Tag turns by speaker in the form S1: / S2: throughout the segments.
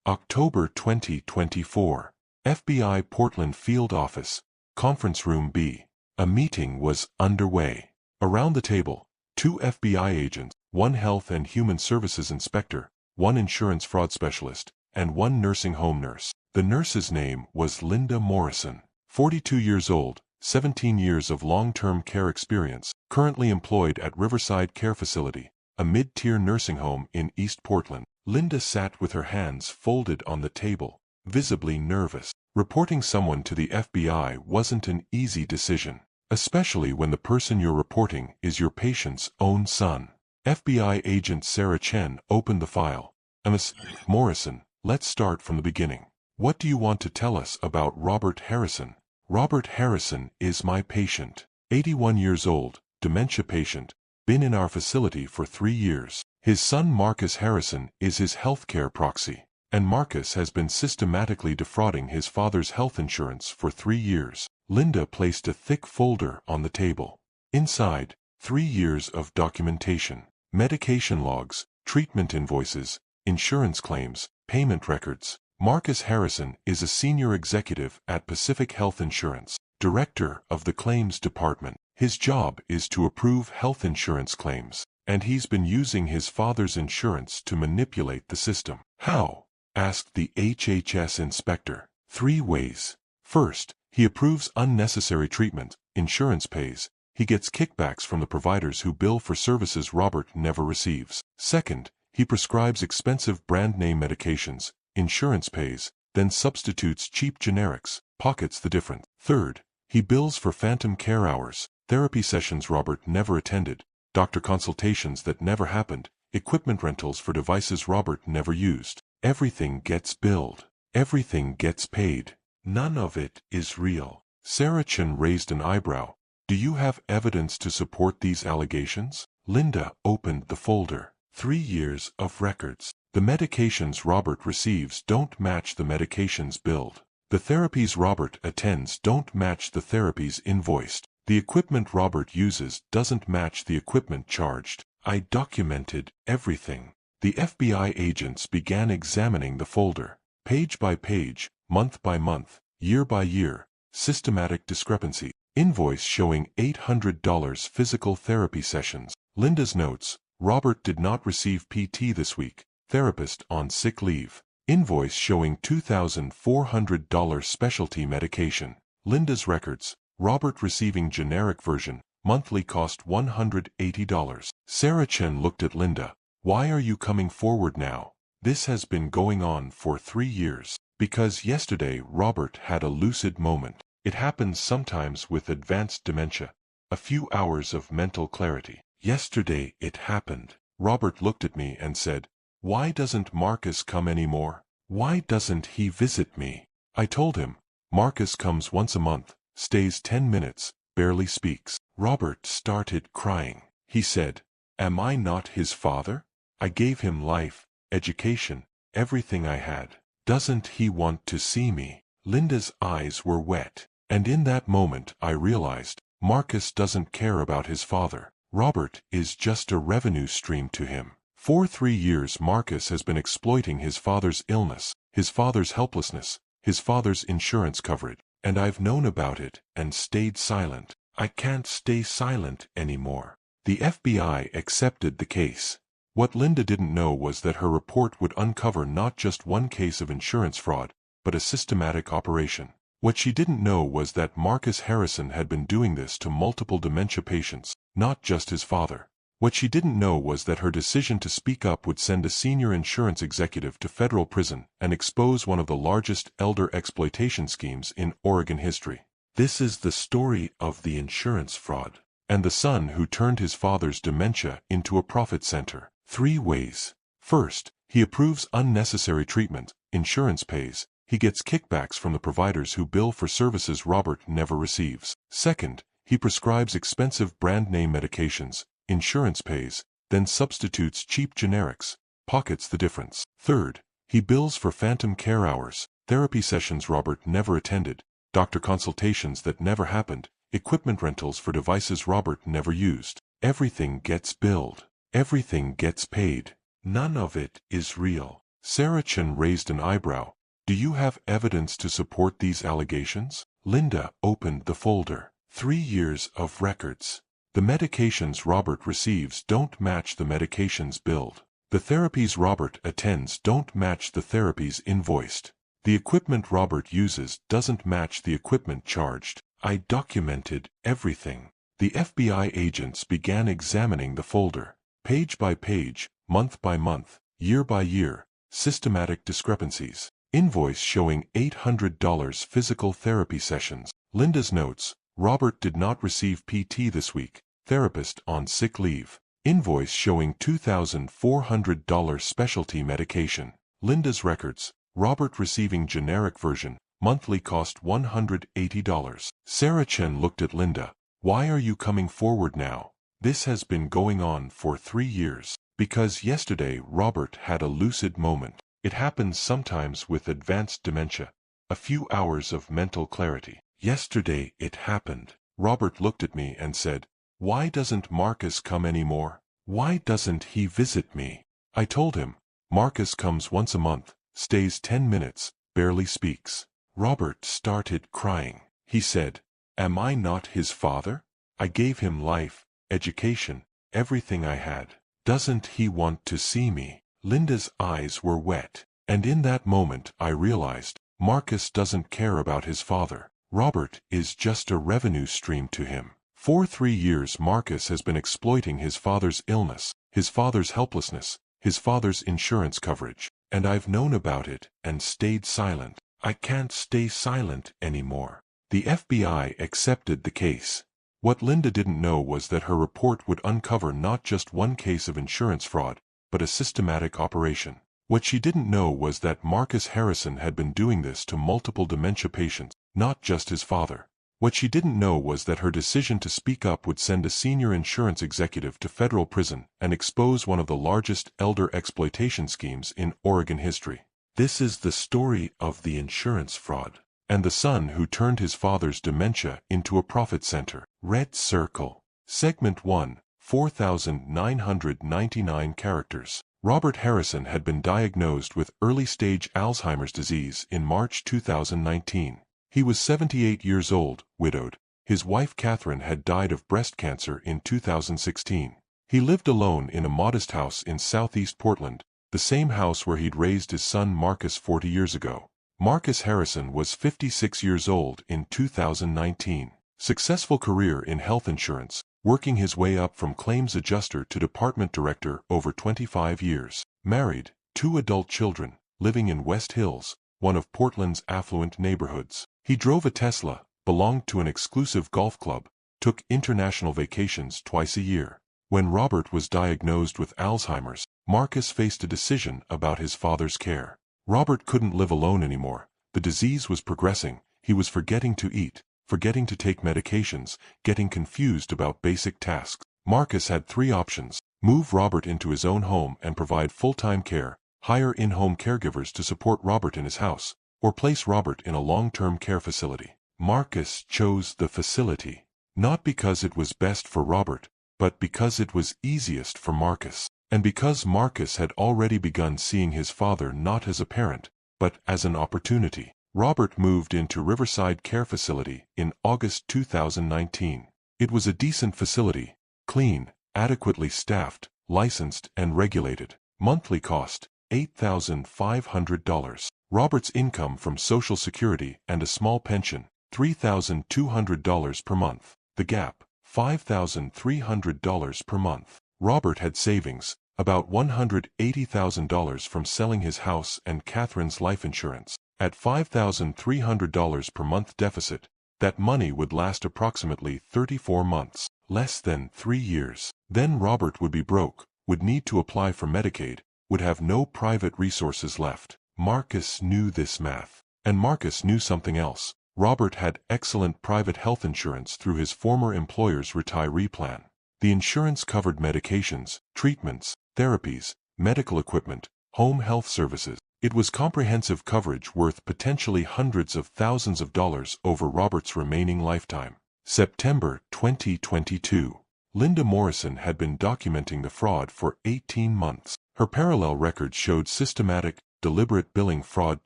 S1: October 2024. FBI Portland Field Office, Conference Room B. A meeting was underway. Around the table, 2 FBI agents, 1 Health and Human Services Inspector, 1 Insurance Fraud Specialist, and 1 nursing home nurse. The nurse's name was Linda Morrison, 42 years old, 17 years of long-term care experience, currently employed at Riverside Care Facility, a mid-tier nursing home in East Portland. Linda sat with her hands folded on the table, visibly nervous. Reporting someone to the FBI wasn't an easy decision, especially when the person you're reporting is your patient's own son. FBI agent Sarah Chen opened the file. Ms. Morrison, let's start from the beginning. What do you want to tell us about Robert Harrison? Robert Harrison is my patient. 81 years old, dementia patient, been in our facility for 3 years. His son Marcus Harrison is his healthcare proxy, and Marcus has been systematically defrauding his father's health insurance for 3 years. Linda placed a thick folder on the table. Inside, 3 years of documentation, medication logs, treatment invoices, insurance claims, payment records. Marcus Harrison is a senior executive at Pacific Health Insurance, director of the claims department. His job is to approve health insurance claims, and he's been using his father's insurance to manipulate the system. How? Asked the HHS inspector. 3 ways. First, he approves unnecessary treatment, insurance pays. He gets kickbacks from the providers who bill for services Robert never receives. Second, he prescribes expensive brand name medications, insurance pays, then substitutes cheap generics, pockets the difference. Third, he bills for phantom care hours, therapy sessions Robert never attended, doctor consultations that never happened, equipment rentals for devices Robert never used. Everything gets billed. Everything gets paid. None of it is real. Sarah Chen raised an eyebrow. Do you have evidence to support these allegations? Linda opened the folder. 3 years of records. The medications Robert receives don't match the medications billed. The therapies Robert attends don't match the therapies invoiced. The equipment Robert uses doesn't match the equipment charged. I documented everything. The FBI agents began examining the folder, page by page, month by month, year by year. Systematic discrepancy. Invoice showing $800 physical therapy sessions. Linda's notes. Robert did not receive PT this week. Therapist on sick leave. Invoice showing $2,400 specialty medication. Linda's records. Robert receiving generic version. Monthly cost $180. Sarah Chen looked at Linda. Why are you coming forward now? This has been going on for 3 years. Because yesterday Robert had a lucid moment. It happens sometimes with advanced dementia. A few hours of mental clarity. Yesterday it happened. Robert looked at me and said, "Why doesn't Marcus come anymore? Why doesn't he visit me?" I told him, "Marcus comes once a month, stays 10 minutes, barely speaks." Robert started crying. He said, "Am I not his father? I gave him life, education, everything I had. Doesn't he want to see me?" Linda's eyes were wet, and in that moment I realized, Marcus doesn't care about his father. Robert is just a revenue stream to him. For 3 years Marcus has been exploiting his father's illness, his father's helplessness, his father's insurance coverage, and I've known about it and stayed silent. I can't stay silent anymore. The FBI accepted the case. What Linda didn't know was that her report would uncover not just one case of insurance fraud, but a systematic operation. What she didn't know was that Marcus Harrison had been doing this to multiple dementia patients, not just his father. What she didn't know was that her decision to speak up would send a senior insurance executive to federal prison and expose one of the largest elder exploitation schemes in Oregon history. This is the story of the insurance fraud, and the son who turned his father's dementia into a profit center. 3 ways. First, he approves unnecessary treatment, insurance pays. He gets kickbacks from the providers who bill for services Robert never receives. Second, he prescribes expensive brand name medications, insurance pays, then substitutes cheap generics, pockets the difference. Third, he bills for phantom care hours, therapy sessions Robert never attended, doctor consultations that never happened, equipment rentals for devices Robert never used. Everything gets billed. Everything gets paid. None of it is real. Sarah Chen raised an eyebrow. Do you have evidence to support these allegations? Linda opened the folder. 3 years of records. The medications Robert receives don't match the medications billed. The therapies Robert attends don't match the therapies invoiced. The equipment Robert uses doesn't match the equipment charged. I documented everything. The FBI agents began examining the folder. Page by page, month by month, year by year, systematic discrepancies. Invoice showing $800 physical therapy sessions. Linda's notes. Robert did not receive PT this week. Therapist on sick leave. Invoice showing $2,400 specialty medication. Linda's records. Robert receiving generic version. Monthly cost $180. Sarah Chen looked at Linda. Why are you coming forward now? This has been going on for 3 years. Because yesterday Robert had a lucid moment. It happens sometimes with advanced dementia. A few hours of mental clarity. Yesterday it happened. Robert looked at me and said, "Why doesn't Marcus come anymore? Why doesn't he visit me?" I told him, "Marcus comes once a month, stays 10 minutes, barely speaks." Robert started crying. He said, "Am I not his father? I gave him life, education, everything I had. Doesn't he want to see me?" Linda's eyes were wet. And in that moment I realized, Marcus doesn't care about his father. Robert is just a revenue stream to him. For 3 years Marcus has been exploiting his father's illness, his father's helplessness, his father's insurance coverage. And I've known about it and stayed silent. I can't stay silent anymore. The FBI accepted the case. What Linda didn't know was that her report would uncover not just one case of insurance fraud, but a systematic operation. What she didn't know was that Marcus Harrison had been doing this to multiple dementia patients, not just his father. What she didn't know was that her decision to speak up would send a senior insurance executive to federal prison and expose one of the largest elder exploitation schemes in Oregon history. This is the story of the insurance fraud, and the son who turned his father's dementia into a profit center. Red Circle. Segment 1, 4,999 characters. Robert Harrison had been diagnosed with early-stage Alzheimer's disease in March 2019. He was 78 years old, widowed. His wife Catherine had died of breast cancer in 2016. He lived alone in a modest house in southeast Portland, the same house where he'd raised his son Marcus 40 years ago. Marcus Harrison was 56 years old in 2019. Successful career in health insurance, working his way up from claims adjuster to department director over 25 years. Married, 2 adult children, living in West Hills, one of Portland's affluent neighborhoods. He drove a Tesla, belonged to an exclusive golf club, took international vacations twice a year. When Robert was diagnosed with Alzheimer's, Marcus faced a decision about his father's care. Robert couldn't live alone anymore. The disease was progressing. He was forgetting to eat, forgetting to take medications, getting confused about basic tasks. Marcus had 3 options: move Robert into his own home and provide full-time care, hire in-home caregivers to support Robert in his house, or place Robert in a long-term care facility. Marcus chose the facility, not because it was best for Robert, but because it was easiest for Marcus, and because Marcus had already begun seeing his father not as a parent, but as an opportunity. Robert moved into Riverside Care Facility in August 2019. It was a decent facility, clean, adequately staffed, licensed and regulated. Monthly cost, $8,500. Robert's income from Social Security and a small pension, $3,200 per month. The gap, $5,300 per month. Robert had savings, about $180,000 from selling his house and Catherine's life insurance. At $5,300 per month deficit, that money would last approximately 34 months, less than 3 years. Then Robert would be broke, would need to apply for Medicaid, would have no private resources left. Marcus knew this math. And Marcus knew something else. Robert had excellent private health insurance through his former employer's retiree plan. The insurance covered medications, treatments, therapies, medical equipment, home health services. It was comprehensive coverage worth potentially hundreds of thousands of dollars over Robert's remaining lifetime. September 2022. Linda Morrison had been documenting the fraud for 18 months. Her parallel records showed systematic, deliberate billing fraud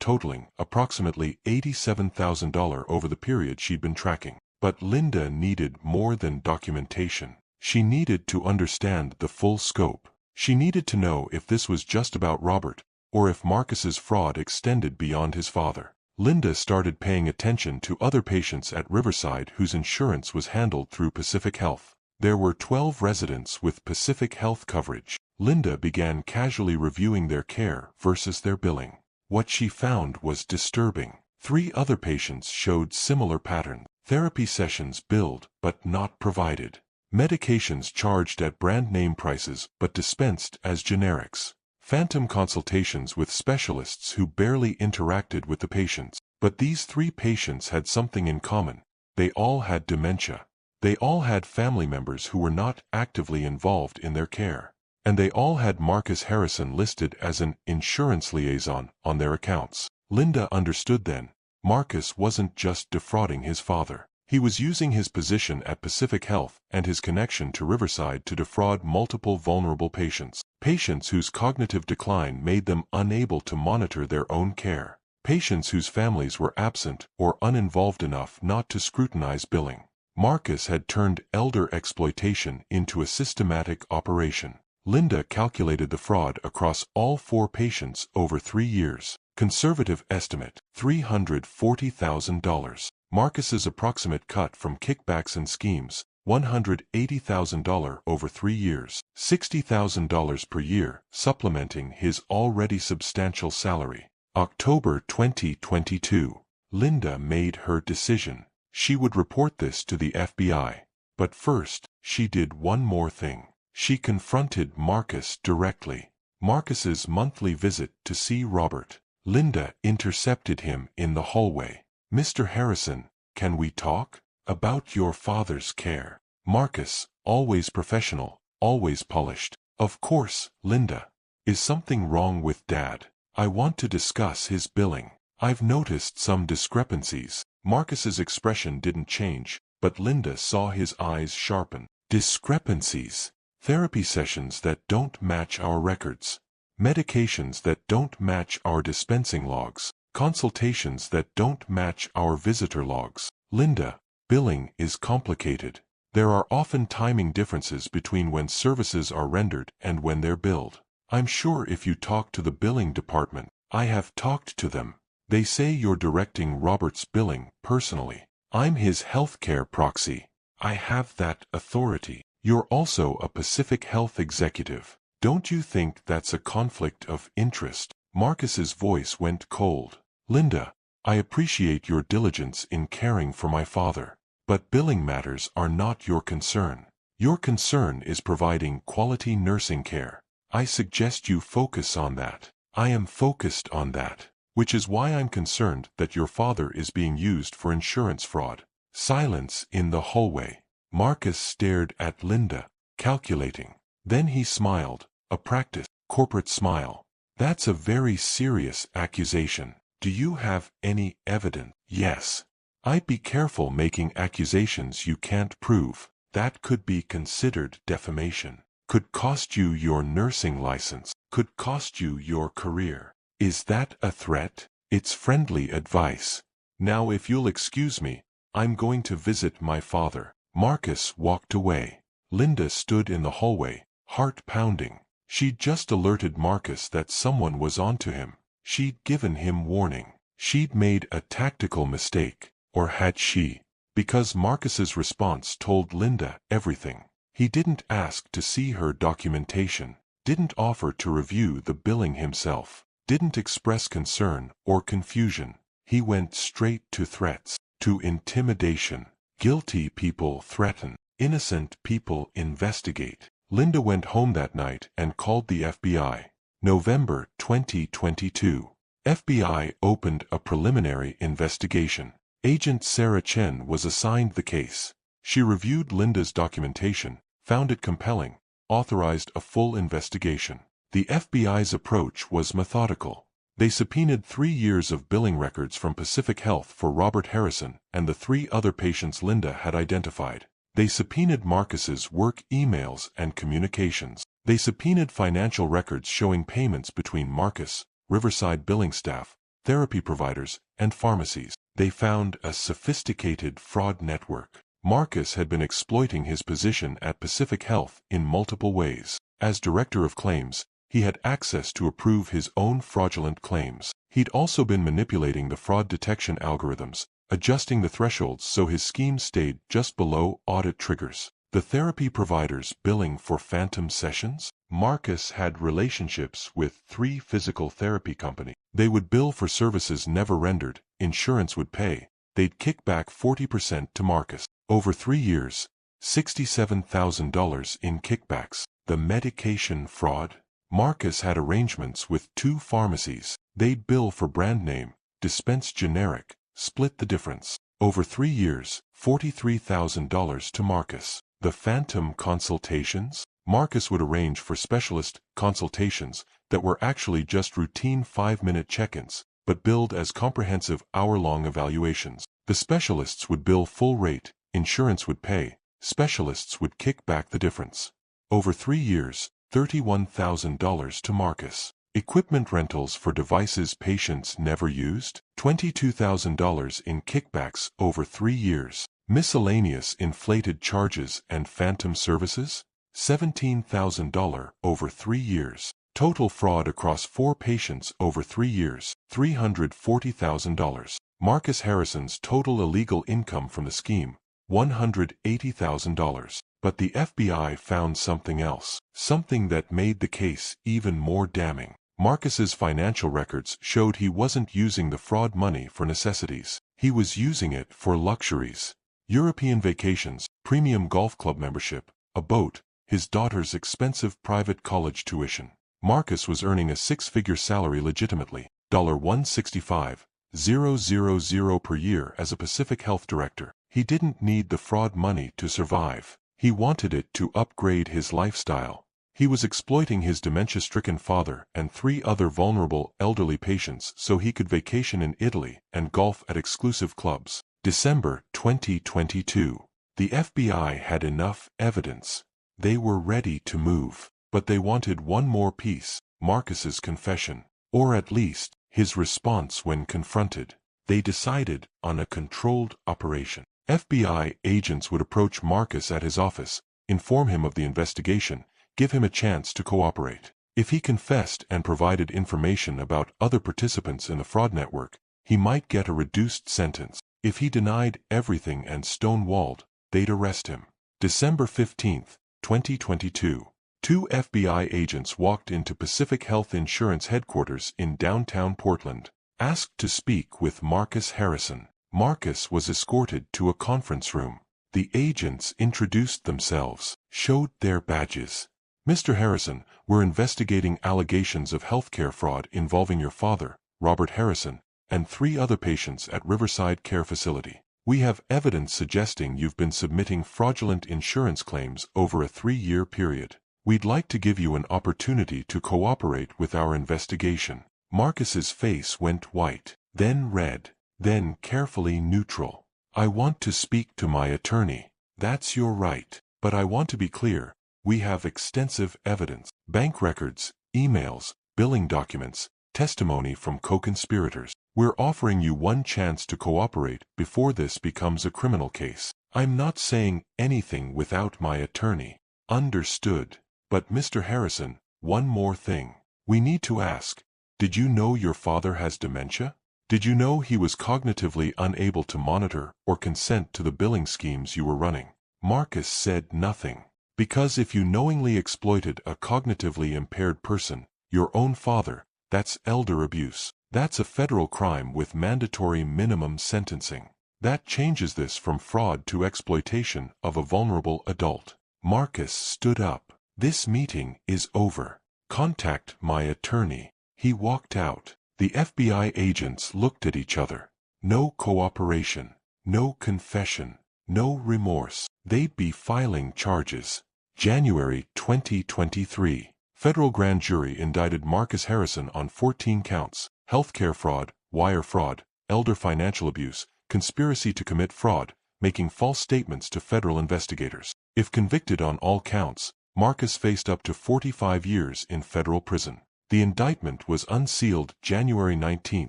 S1: totaling approximately $87,000 over the period she'd been tracking. But Linda needed more than documentation. She needed to understand the full scope. She needed to know if this was just about Robert, or if Marcus's fraud extended beyond his father. Linda started paying attention to other patients at Riverside whose insurance was handled through Pacific Health. There were 12 residents with Pacific Health coverage. Linda began casually reviewing their care versus their billing. What she found was disturbing. 3 other patients showed similar patterns. Therapy sessions billed but not provided. Medications charged at brand name prices but dispensed as generics. Phantom consultations with specialists who barely interacted with the patients. But these 3 patients had something in common. They all had dementia. They all had family members who were not actively involved in their care. And they all had Marcus Harrison listed as an insurance liaison on their accounts. Linda understood then. Marcus wasn't just defrauding his father. He was using his position at Pacific Health and his connection to Riverside to defraud multiple vulnerable patients. Patients whose cognitive decline made them unable to monitor their own care. Patients whose families were absent or uninvolved enough not to scrutinize billing. Marcus had turned elder exploitation into a systematic operation. Linda calculated the fraud across all 4 patients over 3 years. Conservative estimate, $340,000. Marcus's approximate cut from kickbacks and schemes, $180,000 over 3 years, $60,000 per year, supplementing his already substantial salary. October 2022. Linda made her decision. She would report this to the FBI. But first, she did one more thing. She confronted Marcus directly. Marcus's monthly visit to see Robert. Linda intercepted him in the hallway. "Mr. Harrison, can we talk? About your father's care." Marcus, always professional, always polished. "Of course, Linda. Is something wrong with Dad? I want to discuss his billing. I've noticed some discrepancies." Marcus's expression didn't change, but Linda saw his eyes sharpen. "Discrepancies? Therapy sessions that don't match our records. Medications that don't match our dispensing logs. Consultations that don't match our visitor logs. Linda, billing is complicated. There are often timing differences between when services are rendered and when they're billed. I'm sure if you talk to the billing department." "I have talked to them. They say you're directing Robert's billing personally." "I'm his healthcare proxy. I have that authority." "You're also a Pacific Health executive. Don't you think that's a conflict of interest?" Marcus's voice went cold. "Linda, I appreciate your diligence in caring for my father. But billing matters are not your concern. Your concern is providing quality nursing care. I suggest you focus on that." "I am focused on that. Which is why I'm concerned that your father is being used for insurance fraud." Silence in the hallway. Marcus stared at Linda, calculating. Then he smiled, a practiced, corporate smile. "That's a very serious accusation. Do you have any evidence?" "Yes." "I'd be careful making accusations you can't prove. That could be considered defamation. Could cost you your nursing license. Could cost you your career." "Is that a threat?" "It's friendly advice. Now if you'll excuse me, I'm going to visit my father." Marcus walked away. Linda stood in the hallway, heart pounding. She'd just alerted Marcus that someone was onto him. She'd given him warning. She'd made a tactical mistake. Or had she? Because Marcus's response told Linda everything. He didn't ask to see her documentation, didn't offer to review the billing himself, didn't express concern or confusion. He went straight to threats, to intimidation. Guilty people threaten. Innocent people investigate. Linda went home that night and called the FBI. November 2022. FBI opened a preliminary investigation. Agent Sarah Chen was assigned the case. She reviewed Linda's documentation, found it compelling, authorized a full investigation. The FBI's approach was methodical. They subpoenaed 3 years of billing records from Pacific Health for Robert Harrison and the 3 other patients Linda had identified. They subpoenaed Marcus's work emails and communications. They subpoenaed financial records showing payments between Marcus, Riverside billing staff, therapy providers, and pharmacies. They found a sophisticated fraud network. Marcus had been exploiting his position at Pacific Health in multiple ways. As director of claims, he had access to approve his own fraudulent claims. He'd also been manipulating the fraud detection algorithms, adjusting the thresholds so his scheme stayed just below audit triggers. The therapy providers billing for phantom sessions? Marcus had relationships with 3 physical therapy companies. They would bill for services never rendered, insurance would pay. They'd kick back 40% to Marcus. Over 3 years, $67,000 in kickbacks. The medication fraud? Marcus had arrangements with 2 pharmacies. They'd bill for brand name, dispense generic, split the difference. Over 3 years, $43,000 to Marcus. The phantom consultations? Marcus would arrange for specialist consultations that were actually just routine 5-minute check-ins, but billed as comprehensive hour-long evaluations. The specialists would bill full rate, insurance would pay, specialists would kick back the difference. Over 3 years, $31,000 to Marcus. Equipment rentals for devices patients never used? $22,000 in kickbacks over 3 years. Miscellaneous inflated charges and phantom services? $17,000 over 3 years. Total fraud across 4 patients over 3 years, $340,000. Marcus Harrison's total illegal income from the scheme, $180,000. But the FBI found something else, something that made the case even more damning. Marcus's financial records showed he wasn't using the fraud money for necessities. He was using it for luxuries. European vacations, premium golf club membership, a boat, his daughter's expensive private college tuition. Marcus was earning a 6-figure salary legitimately, $165,000 per year as a Pacific Health director. He didn't need the fraud money to survive. He wanted it to upgrade his lifestyle. He was exploiting his dementia-stricken father and 3 other vulnerable elderly patients so he could vacation in Italy and golf at exclusive clubs. December 2022. The FBI had enough evidence. They were ready to move, but they wanted one more piece, Marcus's confession, or at least his response when confronted. They decided on a controlled operation. FBI agents would approach Marcus at his office, inform him of the investigation, give him a chance to cooperate. If he confessed and provided information about other participants in the fraud network, he might get a reduced sentence. If he denied everything and stonewalled, they'd arrest him. December 15, 2022. 2 FBI agents walked into Pacific Health Insurance headquarters in downtown Portland, asked to speak with Marcus Harrison. Marcus was escorted to a conference room. The agents introduced themselves, showed their badges. Mr. Harrison, we're investigating allegations of healthcare fraud involving your father, Robert Harrison, and 3 other patients at Riverside Care Facility. We have evidence suggesting you've been submitting fraudulent insurance claims over a 3-year period. We'd like to give you an opportunity to cooperate with our investigation. Marcus's face went white, then red, then carefully neutral. I want to speak to my attorney. That's your right. But I want to be clear. We have extensive evidence. Bank records, emails, billing documents, testimony from co-conspirators. We're offering you one chance to cooperate before this becomes a criminal case. I'm not saying anything without my attorney. Understood. But Mr. Harrison, one more thing. We need to ask. Did you know your father has dementia? Did you know he was cognitively unable to monitor or consent to the billing schemes you were running? Marcus said nothing. Because if you knowingly exploited a cognitively impaired person, your own father, that's elder abuse. That's a federal crime with mandatory minimum sentencing. That changes this from fraud to exploitation of a vulnerable adult. Marcus stood up. This meeting is over. Contact my attorney. He walked out. The FBI agents looked at each other. No cooperation, no confession, no remorse. They'd be filing charges. January 2023. Federal grand jury indicted Marcus Harrison on 14 counts: healthcare fraud, wire fraud, elder financial abuse, conspiracy to commit fraud, making false statements to federal investigators. If convicted on all counts, Marcus faced up to 45 years in federal prison. The indictment was unsealed January 19,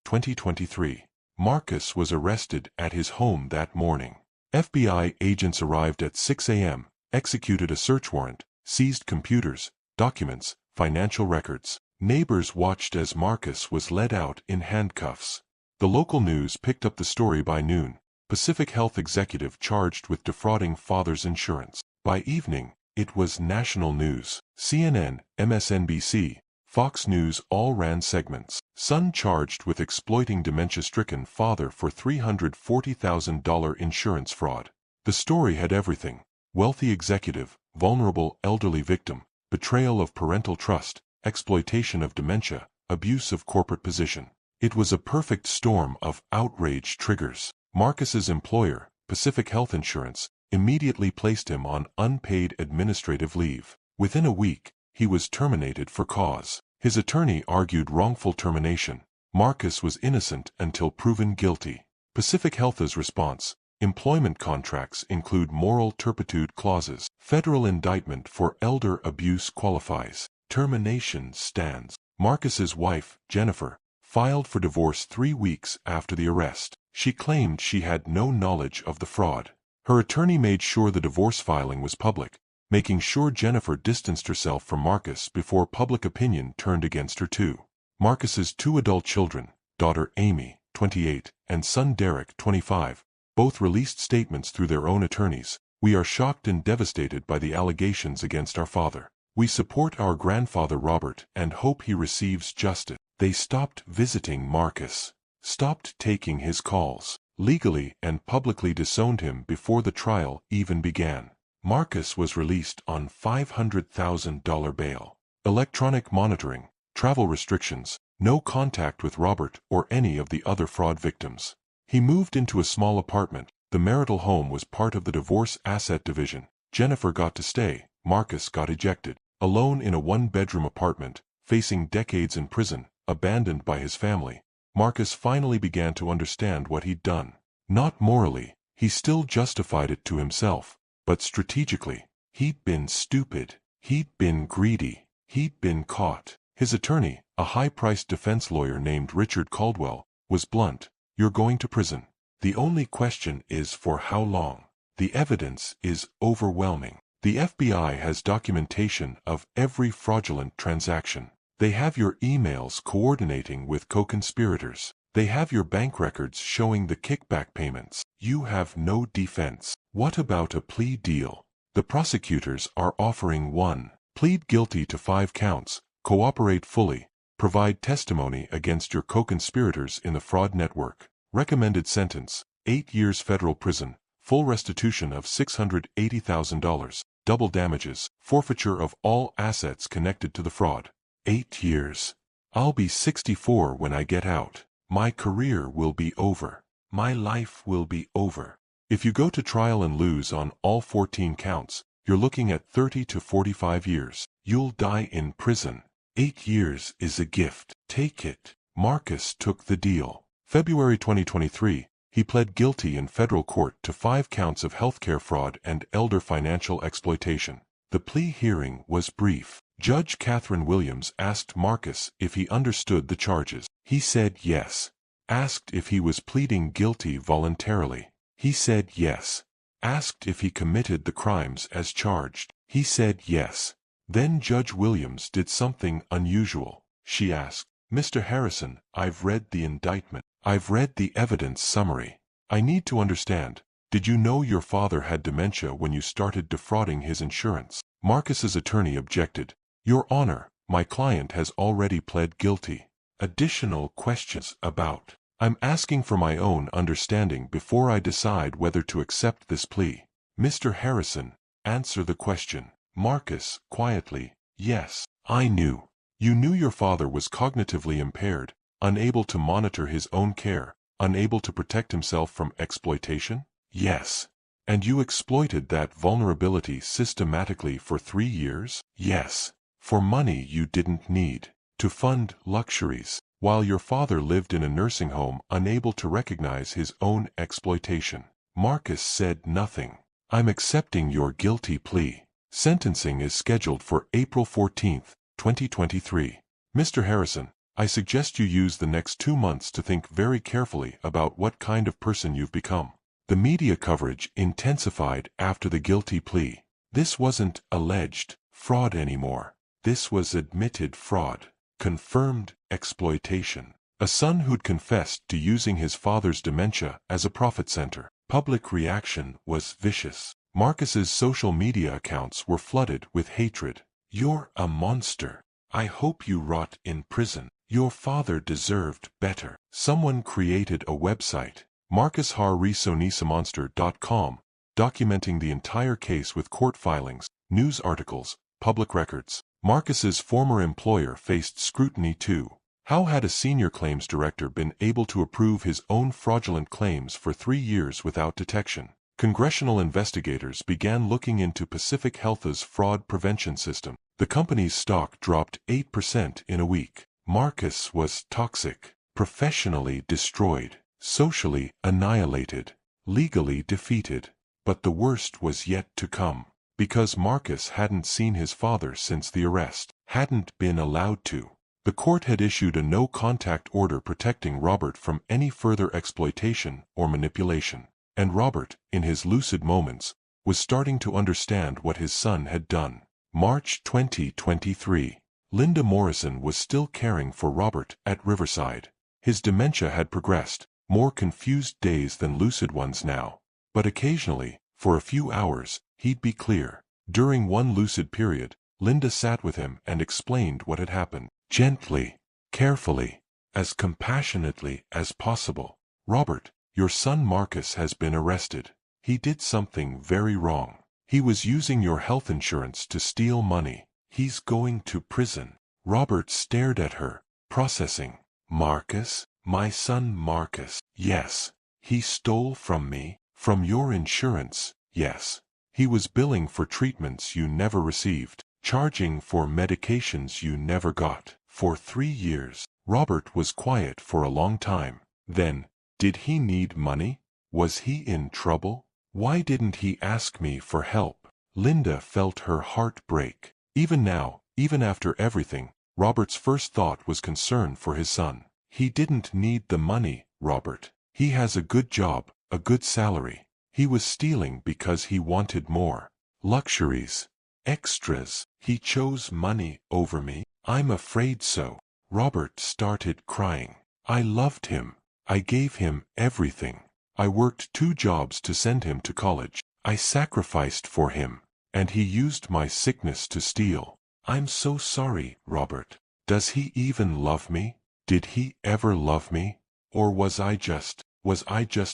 S1: 2023. Marcus was arrested at his home that morning. FBI agents arrived at 6 a.m., executed a search warrant, seized computers, documents, financial records. Neighbors watched as Marcus was led out in handcuffs. The local news picked up the story by noon. Pacific Health executive charged with defrauding father's insurance. By evening, it was national news. CNN, MSNBC, Fox News all ran segments. Son charged with exploiting dementia-stricken father for $340,000 insurance fraud. The story had everything: wealthy executive, vulnerable elderly victim, betrayal of parental trust, exploitation of dementia, abuse of corporate position. It was a perfect storm of outrage triggers. Marcus's employer, Pacific Health Insurance, immediately placed him on unpaid administrative leave. Within a week, he was terminated for cause. His attorney argued wrongful termination. Marcus was innocent until proven guilty. Pacific Health's response: employment contracts include moral turpitude clauses. Federal indictment for elder abuse qualifies. Termination stands. Marcus's wife, Jennifer, filed for divorce 3 weeks after the arrest. She claimed she had no knowledge of the fraud. Her attorney made sure the divorce filing was public, making sure Jennifer distanced herself from Marcus before public opinion turned against her too. Marcus's 2 adult children, daughter Amy, 28, and son Derek, 25, both released statements through their own attorneys. We are shocked and devastated by the allegations against our father. We support our grandfather Robert and hope he receives justice. They stopped visiting Marcus, stopped taking his calls, legally and publicly disowned him before the trial even began. Marcus was released on $500,000 bail. Electronic monitoring, travel restrictions, no contact with Robert or any of the other fraud victims. He moved into a small apartment. The marital home was part of the divorce asset division. Jennifer got to stay. Marcus got ejected. Alone in a 1-bedroom apartment, facing decades in prison, abandoned by his family, Marcus finally began to understand what he'd done. Not morally, he still justified it to himself, but strategically. He'd been stupid. He'd been greedy. He'd been caught. His attorney, a high-priced defense lawyer named Richard Caldwell, was blunt: "You're going to prison. The only question is for how long. The evidence is overwhelming. The FBI has documentation of every fraudulent transaction. They have your emails coordinating with co-conspirators. They have your bank records showing the kickback payments. You have no defense. What about a plea deal? The prosecutors are offering one. Plead guilty to 5 counts, cooperate fully, provide testimony against your co-conspirators in the fraud network. Recommended sentence: 8 years federal prison, full restitution of $680,000, double damages, forfeiture of all assets connected to the fraud. 8 years. I'll be 64 when I get out. My career will be over. My life will be over. If you go to trial and lose on all 14 counts, you're looking at 30 to 45 years. You'll die in prison. 8 years is a gift. Take it." Marcus took the deal. February 2023, he pled guilty in federal court to 5 counts of healthcare fraud and elder financial exploitation. The plea hearing was brief. Judge Catherine Williams asked Marcus if he understood the charges. He said yes. Asked if he was pleading guilty voluntarily. He said yes. Asked if he committed the crimes as charged. He said yes. Then Judge Williams did something unusual. She asked, "Mr. Harrison, I've read the indictment. I've read the evidence summary. I need to understand, did you know your father had dementia when you started defrauding his insurance?" Marcus's attorney objected. "Your Honor, my client has already pled guilty." Additional questions about. "I'm asking for my own understanding before I decide whether to accept this plea." "Mr. Harrison, answer the question." Marcus, quietly, "Yes, I knew." "You knew your father was cognitively impaired, unable to monitor his own care, unable to protect himself from exploitation?" "Yes." "And you exploited that vulnerability systematically for 3 years?" "Yes." "For money you didn't need. To fund luxuries, while your father lived in a nursing home unable to recognize his own exploitation." Marcus said nothing. "I'm accepting your guilty plea." Sentencing is scheduled for April 14, 2023. Mr. Harrison, I suggest you use the next 2 months to think very carefully about what kind of person you've become. The media coverage intensified after the guilty plea. This wasn't alleged fraud anymore. This was admitted fraud. Confirmed exploitation. A son who'd confessed to using his father's dementia as a profit center. Public reaction was vicious. Marcus's social media accounts were flooded with hatred. "You're a monster. I hope you rot in prison. Your father deserved better." Someone created a website, marcusharrisonisamonster.com, documenting the entire case with court filings, news articles, public records. Marcus's former employer faced scrutiny too. How had a senior claims director been able to approve his own fraudulent claims for 3 years without detection? Congressional investigators began looking into Pacific Health's fraud prevention system. The company's stock dropped 8% in a week. Marcus was toxic, professionally destroyed, socially annihilated, legally defeated. But the worst was yet to come. Because Marcus hadn't seen his father since the arrest, hadn't been allowed to. The court had issued a no-contact order protecting Robert from any further exploitation or manipulation. And Robert, in his lucid moments, was starting to understand what his son had done. March 2023. Linda Morrison was still caring for Robert at Riverside. His dementia had progressed, more confused days than lucid ones now. But occasionally, for a few hours, he'd be clear. During one lucid period, Linda sat with him and explained what had happened. Gently, carefully, as compassionately as possible. "Robert, your son Marcus has been arrested. He did something very wrong. He was using your health insurance to steal money. He's going to prison." Robert stared at her, processing. "Marcus? My son Marcus? Yes. He stole from me? From your insurance? Yes. He was billing for treatments you never received, charging for medications you never got. For 3 years." Robert was quiet for a long time. Then, did he need money? Was he in trouble? Why didn't he ask me for help? Linda felt her heart break. Even now, even after everything, Robert's first thought was concern for his son. He didn't need the money, Robert. He has a good job, a good salary. He was stealing because he wanted more. Luxuries. Extras. He chose money over me. I'm afraid so. Robert started crying. I loved him. I gave him everything. I worked 2 jobs to send him to college. I sacrificed for him. And he used my sickness to steal. I'm so sorry, Robert. Does he even love me? Did he ever love me? Or was I just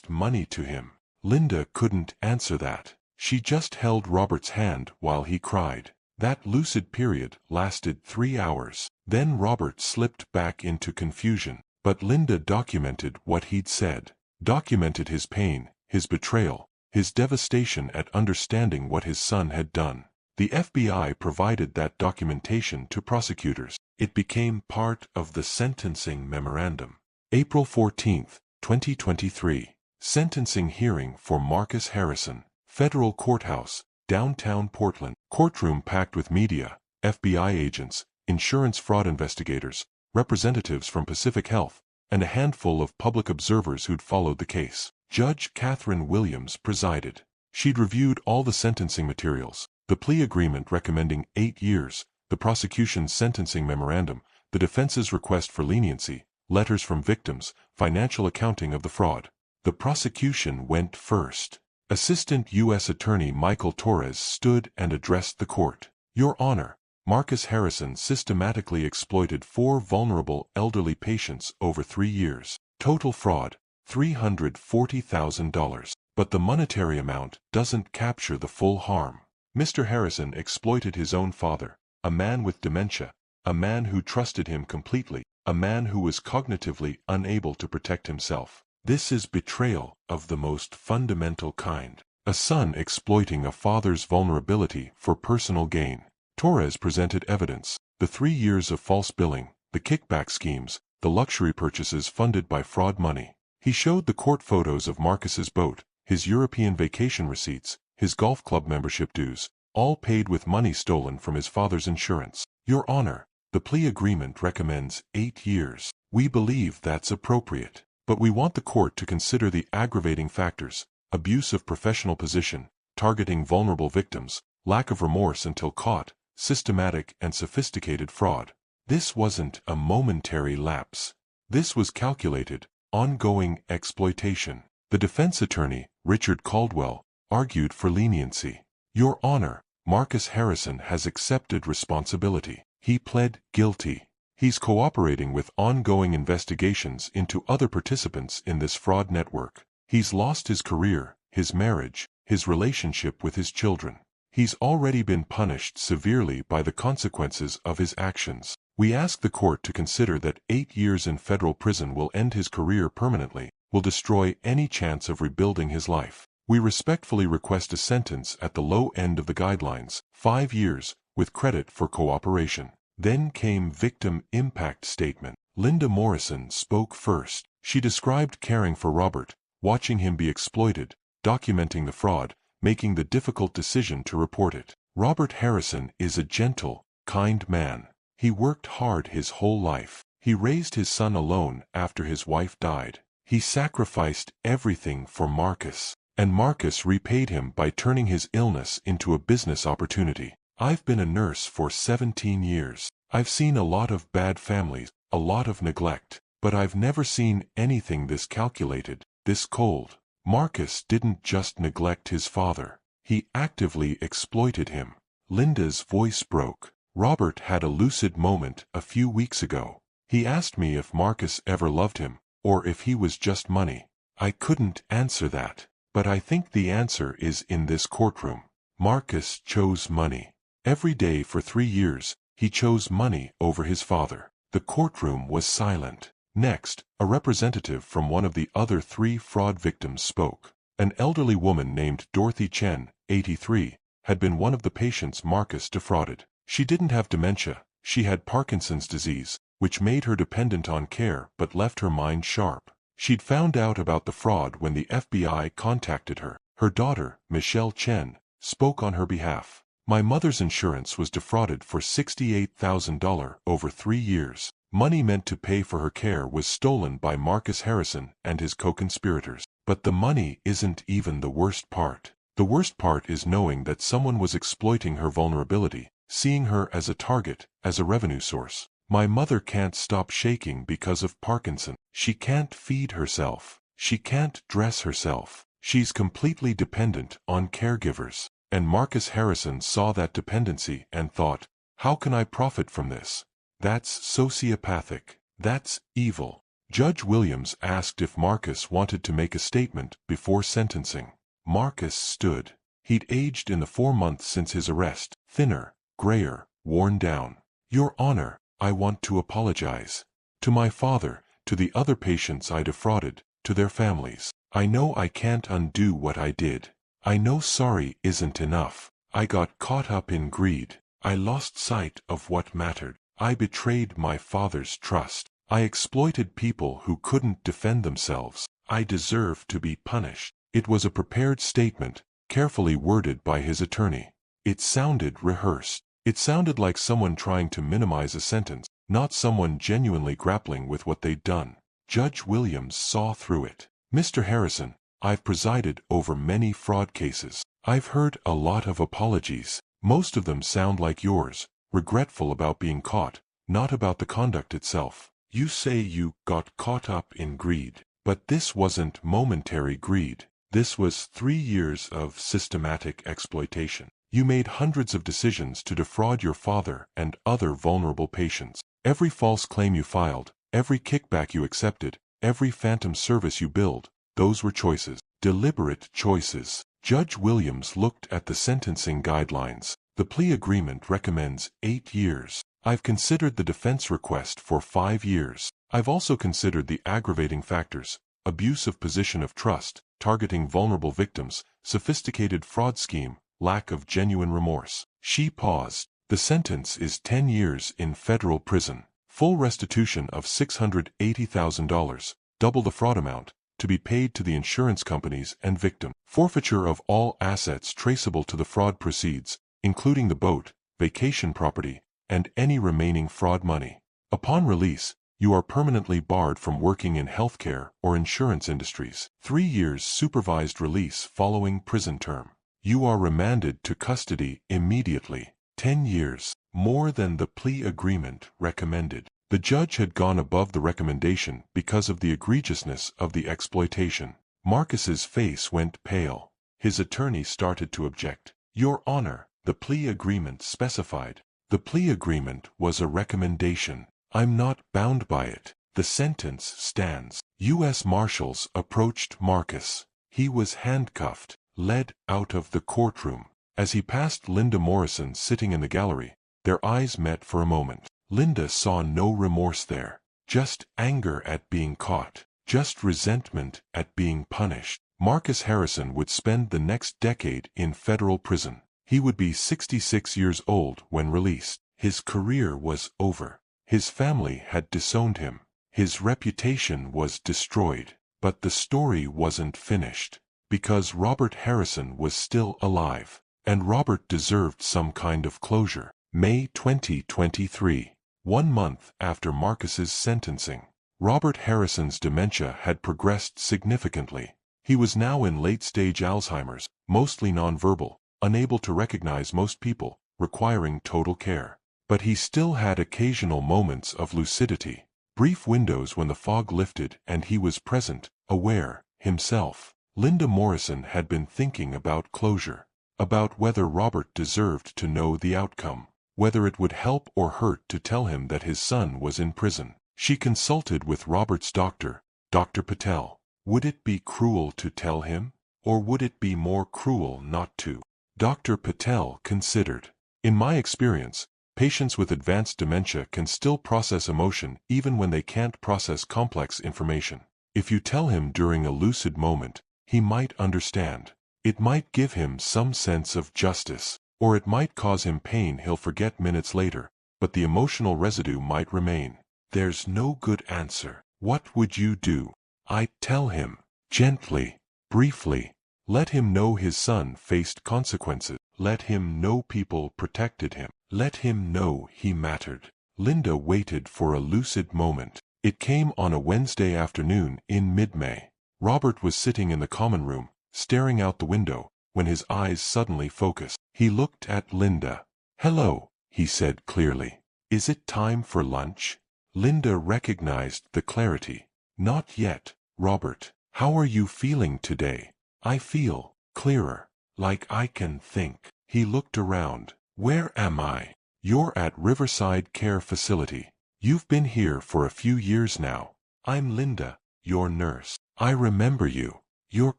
S1: money to him? Linda couldn't answer that. She just held Robert's hand while he cried. That lucid period lasted 3 hours. Then Robert slipped back into confusion. But Linda documented what he'd said. Documented his pain, his betrayal, his devastation at understanding what his son had done. The FBI provided that documentation to prosecutors. It became part of the sentencing memorandum. April 14, 2023. Sentencing hearing for Marcus Harrison. Federal Courthouse, downtown Portland. Courtroom packed with media, FBI agents, insurance fraud investigators, representatives from Pacific Health, and a handful of public observers who'd followed the case. Judge Catherine Williams presided. She'd reviewed all the sentencing materials, the plea agreement recommending 8 years, the prosecution's sentencing memorandum, the defense's request for leniency, letters from victims, financial accounting of the fraud. The prosecution went first. Assistant U.S. Attorney Michael Torres stood and addressed the court. Your Honor, Marcus Harrison systematically exploited 4 vulnerable elderly patients over 3 years. Total fraud, $340,000. But the monetary amount doesn't capture the full harm. Mr. Harrison exploited his own father, a man with dementia, a man who trusted him completely, a man who was cognitively unable to protect himself. This is betrayal of the most fundamental kind. A son exploiting a father's vulnerability for personal gain. Torres presented evidence, the 3 years of false billing, the kickback schemes, the luxury purchases funded by fraud money. He showed the court photos of Marcus's boat, his European vacation receipts, his golf club membership dues, all paid with money stolen from his father's insurance. Your Honor, The plea agreement recommends 8 years. We believe that's appropriate. But we want the court to consider the aggravating factors: abuse of professional position, targeting vulnerable victims, lack of remorse until caught, systematic and sophisticated fraud. This wasn't a momentary lapse. This was calculated, ongoing exploitation. The defense attorney, Richard Caldwell, argued for leniency. Your Honor, Marcus Harrison has accepted responsibility. He pled guilty. He's cooperating with ongoing investigations into other participants in this fraud network. He's lost his career, his marriage, his relationship with his children. He's already been punished severely by the consequences of his actions. We ask the court to consider that 8 years in federal prison will end his career permanently, will destroy any chance of rebuilding his life. We respectfully request a sentence at the low end of the guidelines, 5 years, with credit for cooperation. Then came victim impact statement. Linda Morrison spoke first. She described caring for Robert, watching him be exploited, documenting the fraud, making the difficult decision to report it. Robert Harrison is a gentle, kind man. He worked hard his whole life. He raised his son alone after his wife died. He sacrificed everything for Marcus, and Marcus repaid him by turning his illness into a business opportunity. I've been a nurse for 17 years. I've seen a lot of bad families, a lot of neglect, but I've never seen anything this calculated, this cold. Marcus didn't just neglect his father. He actively exploited him. Linda's voice broke. Robert had a lucid moment a few weeks ago. He asked me if Marcus ever loved him, or if he was just money. I couldn't answer that, but I think the answer is in this courtroom. Marcus chose money. Every day for 3 years, he chose money over his father. The courtroom was silent. Next, a representative from one of the other 3 fraud victims spoke. An elderly woman named Dorothy Chen, 83, had been one of the patients Marcus defrauded. She didn't have dementia, she had Parkinson's disease, which made her dependent on care but left her mind sharp. She'd found out about the fraud when the FBI contacted her. Her daughter, Michelle Chen, spoke on her behalf. My mother's insurance was defrauded for $68,000 over 3 years. Money meant to pay for her care was stolen by Marcus Harrison and his co-conspirators. But the money isn't even the worst part. The worst part is knowing that someone was exploiting her vulnerability, seeing her as a target, as a revenue source. My mother can't stop shaking because of Parkinson. She can't feed herself. She can't dress herself. She's completely dependent on caregivers. And Marcus Harrison saw that dependency and thought, how can I profit from this? That's sociopathic. That's evil. Judge Williams asked if Marcus wanted to make a statement before sentencing. Marcus stood. He'd aged in the 4 months since his arrest, thinner, grayer, worn down. Your Honor, I want to apologize. To my father, to the other patients I defrauded, to their families. I know I can't undo what I did. I know sorry isn't enough. I got caught up in greed. I lost sight of what mattered. I betrayed my father's trust. I exploited people who couldn't defend themselves. I deserve to be punished. It was a prepared statement, carefully worded by his attorney. It sounded rehearsed. It sounded like someone trying to minimize a sentence, not someone genuinely grappling with what they'd done. Judge Williams saw through it. Mr. Harrison, I've presided over many fraud cases. I've heard a lot of apologies. Most of them sound like yours, regretful about being caught, not about the conduct itself. You say you got caught up in greed, but this wasn't momentary greed. This was 3 years of systematic exploitation. You made hundreds of decisions to defraud your father and other vulnerable patients. Every false claim you filed, every kickback you accepted, every phantom service you billed, those were choices, deliberate choices. Judge Williams looked at the sentencing guidelines. The plea agreement recommends 8 years. I've considered the defense request for 5 years. I've also considered the aggravating factors: abuse of position of trust, targeting vulnerable victims, sophisticated fraud scheme, lack of genuine remorse. She paused. The sentence is 10 years in federal prison. Full restitution of $680,000, double the fraud amount, to be paid to the insurance companies and victim. Forfeiture of all assets traceable to the fraud proceeds, including the boat, vacation property, and any remaining fraud money. Upon release, you are permanently barred from working in healthcare or insurance industries. 3 years supervised release following prison term. You are remanded to custody immediately. 10 years, more than the plea agreement recommended. The judge had gone above the recommendation because of the egregiousness of the exploitation. Marcus's face went pale. His attorney started to object. Your Honor, the plea agreement specified. The plea agreement was a recommendation. I'm not bound by it. The sentence stands. U.S. Marshals approached Marcus. He was handcuffed, led out of the courtroom. As he passed Linda Morrison sitting in the gallery, their eyes met for a moment. Linda saw no remorse there. Just anger at being caught. Just resentment at being punished. Marcus Harrison would spend the next decade in federal prison. He would be 66 years old when released. His career was over. His family had disowned him. His reputation was destroyed. But the story wasn't finished. Because Robert Harrison was still alive. And Robert deserved some kind of closure. May 2023. 1 month after Marcus's sentencing. Robert Harrison's dementia had progressed significantly. He was now in late-stage Alzheimer's, mostly nonverbal, unable to recognize most people, requiring total care. But he still had occasional moments of lucidity, brief windows when the fog lifted and he was present, aware, himself. Linda Morrison had been thinking about closure, about whether Robert deserved to know the outcome, whether it would help or hurt to tell him that his son was in prison. She consulted with Robert's doctor, Dr. Patel. Would it be cruel to tell him, or would it be more cruel not to? Dr. Patel considered. In my experience, patients with advanced dementia can still process emotion even when they can't process complex information. If you tell him during a lucid moment, he might understand. It might give him some sense of justice, or it might cause him pain he'll forget minutes later, but the emotional residue might remain. There's no good answer. What would you do? I'd tell him, gently, briefly. Let him know his son faced consequences. Let him know people protected him. Let him know he mattered. Linda waited for a lucid moment. It came on a Wednesday afternoon in mid-May. Robert was sitting in the common room, staring out the window, when his eyes suddenly focused. He looked at Linda. "Hello," he said clearly. "Is it time for lunch?" Linda recognized the clarity. "Not yet, Robert. How are you feeling today?" "I feel clearer, like I can think." He looked around. "Where am I?" "You're at Riverside Care Facility. You've been here for a few years now. I'm Linda, your nurse. I remember you. You're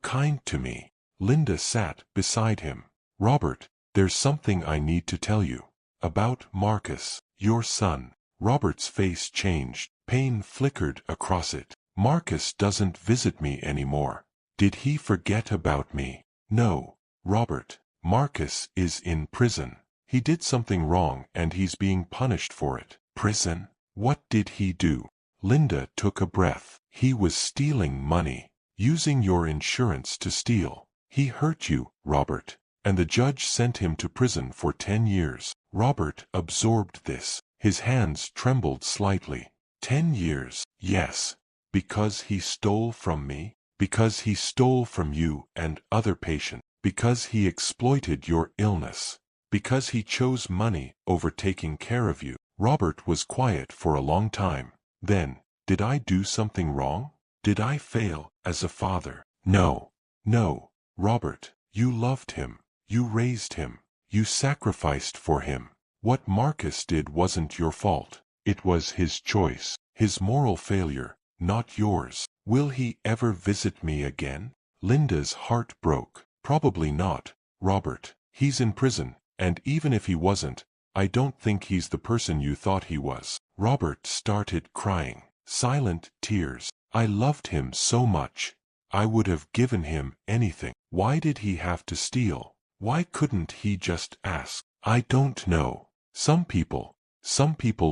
S1: kind to me." Linda sat beside him. "Robert, there's something I need to tell you. About Marcus, your son." Robert's face changed. Pain flickered across it. "Marcus doesn't visit me anymore. Did he forget about me?" "No, Robert. Marcus is in prison. He did something wrong and he's being punished for it." "Prison? What did he do?" Linda took a breath. "He was stealing money. Using your insurance to steal. He hurt you, Robert. And the judge sent him to prison for 10 years. Robert absorbed this. His hands trembled slightly. 10 years, yes. Because he stole from me? Because he stole from you and other patients? Because he exploited your illness? Because he chose money over taking care of you?" Robert was quiet for a long time. Then, "Did I do something wrong? Did I fail as a father?" "No. No, Robert. You loved him. You raised him. You sacrificed for him. What Marcus did wasn't your fault. It was his choice, his moral failure, not yours." "Will he ever visit me again?" Linda's heart broke. "Probably not, Robert. He's in prison, and even if he wasn't, I don't think he's the person you thought he was." Robert started crying. Silent tears. "I loved him so much. I would have given him anything. Why did he have to steal? Why couldn't he just ask?" "I don't know. Some people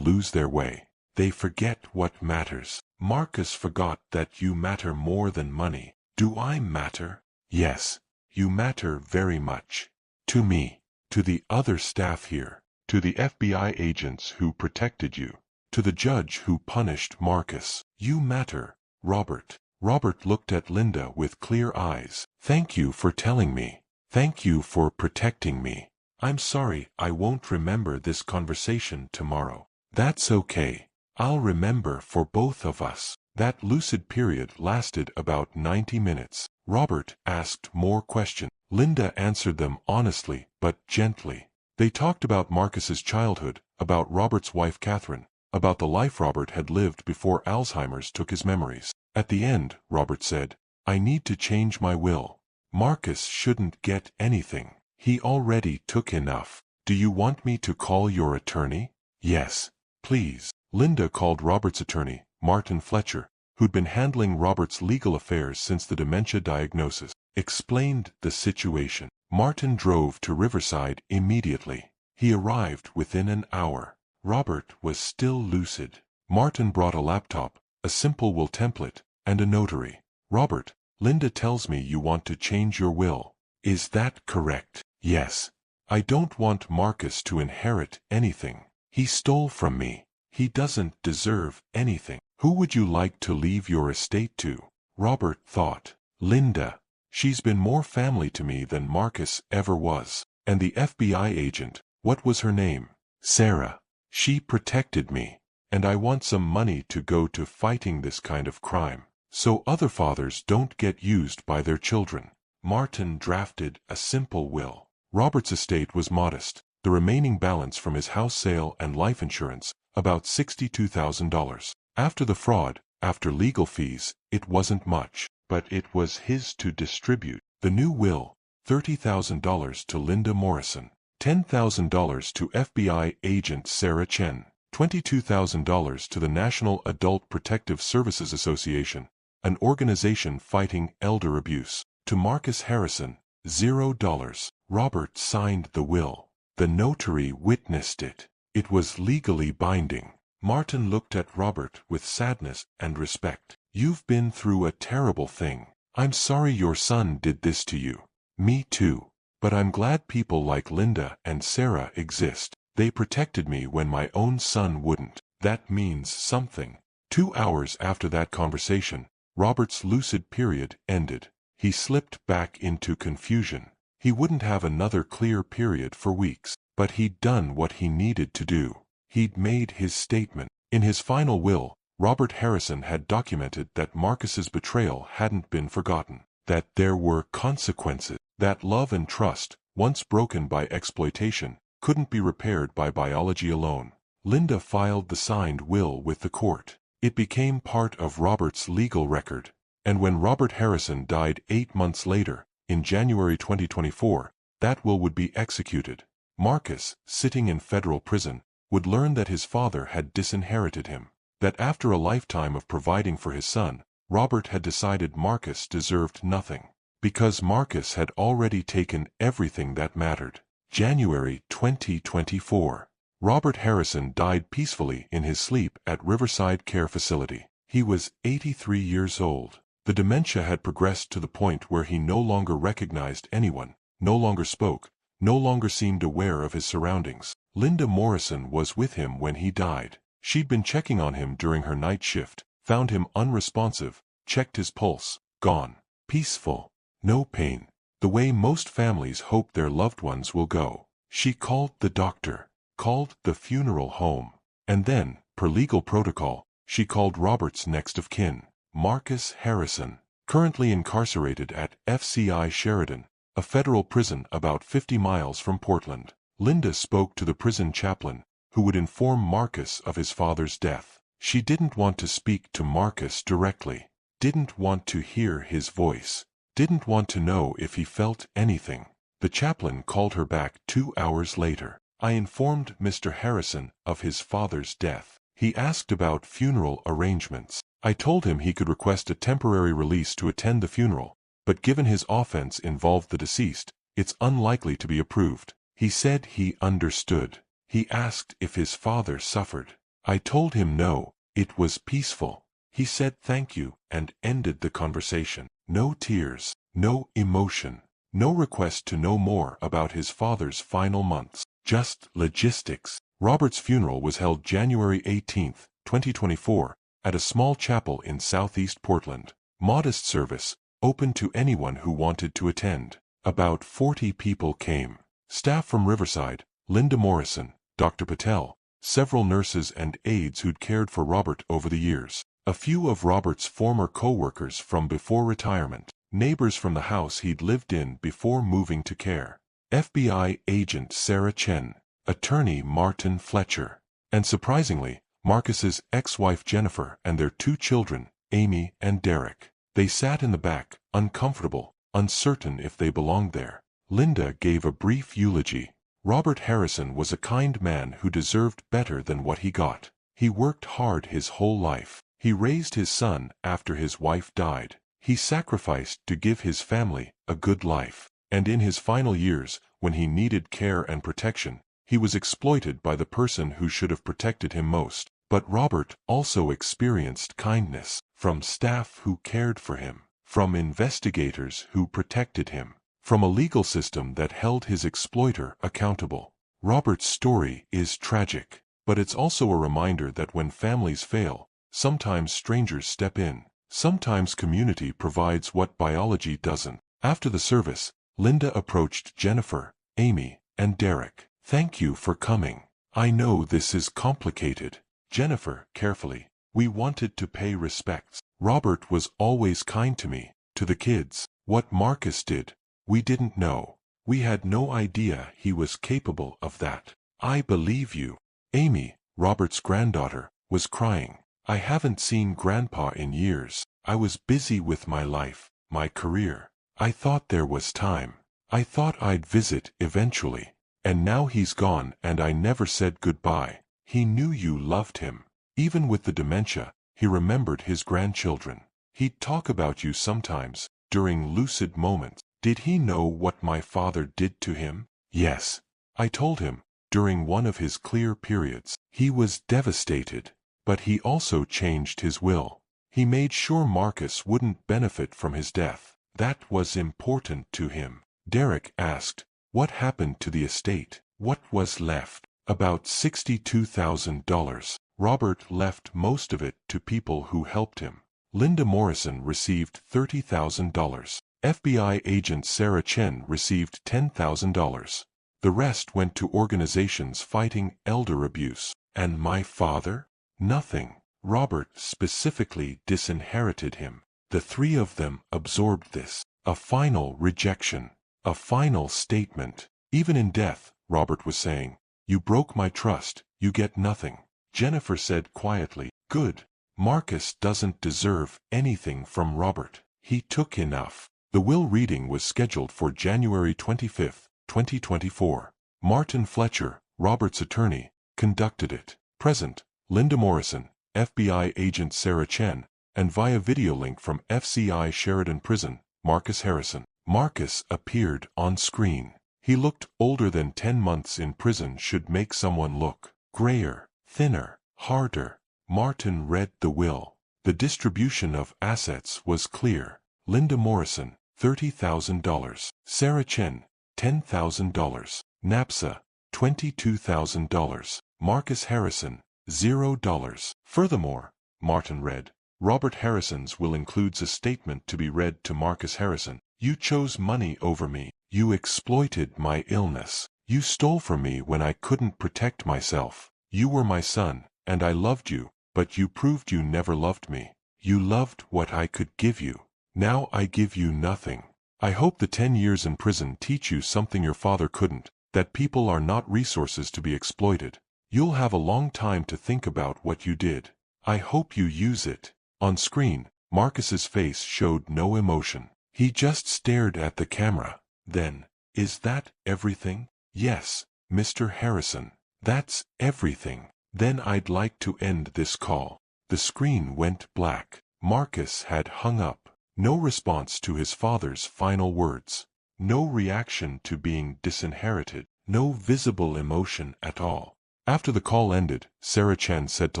S1: lose their way. They forget what matters. Marcus forgot that you matter more than money." "Do I matter?" "Yes, you matter very much. To me, to the other staff here. To the FBI agents who protected you. To the judge who punished Marcus. You matter, Robert. Robert looked at Linda with clear eyes. Thank you for telling me. Thank you for protecting me. I'm sorry I won't remember this conversation tomorrow. That's okay. I'll remember for both of us. That lucid period lasted about 90 minutes. Robert asked more questions. Linda answered them honestly but gently. They talked about Marcus's childhood, about Robert's wife Catherine, about the life Robert had lived before Alzheimer's took his memories. At the end, Robert said, I need to change my will. Marcus shouldn't get anything. He already took enough. Do you want me to call your attorney? Yes, please. Linda called Robert's attorney, Martin Fletcher, who'd been handling Robert's legal affairs since the dementia diagnosis, explained the situation. Martin drove to Riverside immediately. He arrived within an hour. Robert was still lucid. Martin brought a laptop, a simple will template, and a notary. Robert, Linda tells me you want to change your will. Is that correct? Yes. I don't want Marcus to inherit anything. He stole from me. He doesn't deserve anything. Who would you like to leave your estate to? Robert thought. Linda. She's been more family to me than Marcus ever was. And the FBI agent, what was her name? Sarah. She protected me. And I want some money to go to fighting this kind of crime, so other fathers don't get used by their children. Martin drafted a simple will. Robert's estate was modest, the remaining balance from his house sale and life insurance, about $62,000. After the fraud, after legal fees, it wasn't much, but it was his to distribute. The new will, $30,000 to Linda Morrison, $10,000 to FBI agent Sarah Chen, $22,000 to the National Adult Protective Services Association, an organization fighting elder abuse, to Marcus Harrison, $0. Robert signed the will. The notary witnessed it. It was legally binding. Martin looked at Robert with sadness and respect. You've been through a terrible thing. I'm sorry your son did this to you. Me too. But I'm glad people like Linda and Sarah exist. They protected me when my own son wouldn't. That means something. 2 hours after that conversation, Robert's lucid period ended. He slipped back into confusion. He wouldn't have another clear period for weeks, but he'd done what he needed to do. He'd made his statement. In his final will, Robert Harrison had documented that Marcus's betrayal hadn't been forgotten, that there were consequences, that love and trust, once broken by exploitation, couldn't be repaired by biology alone. Linda filed the signed will with the court. It became part of Robert's legal record. And when Robert Harrison died 8 months later, in January 2024, that will would be executed. Marcus, sitting in federal prison, would learn that his father had disinherited him, that after a lifetime of providing for his son, Robert had decided Marcus deserved nothing, because Marcus had already taken everything that mattered. January 2024. Robert Harrison died peacefully in his sleep at Riverside Care Facility. He was 83 years old. The dementia had progressed to the point where he no longer recognized anyone, no longer spoke, no longer seemed aware of his surroundings. Linda Morrison was with him when he died. She'd been checking on him during her night shift, found him unresponsive, checked his pulse, gone. Peaceful. No pain. The way most families hope their loved ones will go. She called the doctor, called the funeral home, and then, per legal protocol, she called Robert's next of kin, Marcus Harrison, currently incarcerated at FCI Sheridan, a federal prison about 50 miles from Portland. Linda spoke to the prison chaplain, who would inform Marcus of his father's death. She didn't want to speak to Marcus directly, didn't want to hear his voice, didn't want to know if he felt anything. The chaplain called her back 2 hours later. I informed Mr. Harrison of his father's death. He asked about funeral arrangements. I told him he could request a temporary release to attend the funeral, but given his offense involved the deceased, it's unlikely to be approved. He said he understood. He asked if his father suffered. I told him no, it was peaceful. He said thank you and ended the conversation. No tears, no emotion, no request to know more about his father's final months. just logistics. Robert's funeral was held January 18, 2024, at a small chapel in southeast Portland. Modest service, open to anyone who wanted to attend. About 40 people came. Staff from Riverside, Linda Morrison, Dr. Patel, several nurses and aides who'd cared for Robert over the years. A few of Robert's former co-workers from before retirement. Neighbors from the house he'd lived in before moving to care. FBI agent Sarah Chen, attorney Martin Fletcher, and surprisingly, Marcus's ex-wife Jennifer and their 2 children, Amy and Derek. They sat in the back, uncomfortable, uncertain if they belonged there. Linda gave a brief eulogy. Robert Harrison was a kind man who deserved better than what he got. He worked hard his whole life. He raised his son after his wife died. He sacrificed to give his family a good life. And in his final years, when he needed care and protection, he was exploited by the person who should have protected him most. But Robert also experienced kindness from staff who cared for him, from investigators who protected him, from a legal system that held his exploiter accountable. Robert's story is tragic, but it's also a reminder that when families fail, sometimes strangers step in. Sometimes community provides what biology doesn't. After the service, Linda approached Jennifer, Amy, and Derek. "Thank you for coming. I know this is complicated." Jennifer, carefully, "We wanted to pay respects. Robert was always kind to me, to the kids. What Marcus did, we didn't know. We had no idea he was capable of that." "I believe you." Amy, Robert's granddaughter, was crying. "I haven't seen Grandpa in years. I was busy with my life, my career. I thought there was time. I thought I'd visit eventually. And now he's gone and I never said goodbye. He knew you loved him. Even with the dementia, he remembered his grandchildren. He'd talk about you sometimes, during lucid moments. Did he know what my father did to him?" "Yes. I told him, during one of his clear periods. He was devastated. But he also changed his will. He made sure Marcus wouldn't benefit from his death. That was important to him." Derek asked, "What happened to the estate? What was left?" "About $62,000. Robert left most of it to people who helped him. Linda Morrison received $30,000. FBI agent Sarah Chen received $10,000. The rest went to organizations fighting elder abuse. And my father? Nothing. Robert specifically disinherited him. The 3 of them absorbed this. A final rejection. A final statement. Even in death, Robert was saying, "You broke my trust, you get nothing." Jennifer said quietly, "Good. Marcus doesn't deserve anything from Robert. He took enough." The will reading was scheduled for January 25, 2024. Martin Fletcher, Robert's attorney, conducted it. Present, Linda Morrison, FBI agent Sarah Chen, and via video link from FCI Sheridan Prison, Marcus Harrison. Marcus appeared on screen. He looked older than 10 months in prison should make someone look. Grayer, thinner, harder. Martin read the will. The distribution of assets was clear. Linda Morrison, $30,000. Sarah Chen, $10,000. NAPSA, $22,000. Marcus Harrison, $0. Furthermore, Martin read, Robert Harrison's will includes a statement to be read to Marcus Harrison. "You chose money over me. You exploited my illness. You stole from me when I couldn't protect myself. You were my son, and I loved you, but you proved you never loved me. You loved what I could give you. Now I give you nothing. I hope the 10 years in prison teach you something your father couldn't, that people are not resources to be exploited. You'll have a long time to think about what you did. I hope you use it." On screen, Marcus's face showed no emotion. He just stared at the camera. Then, "Is that everything?" "Yes, Mr. Harrison. That's everything." "Then I'd like to end this call." The screen went black. Marcus had hung up. No response to his father's final words. No reaction to being disinherited. No visible emotion at all. After the call ended, Sarah Chen said to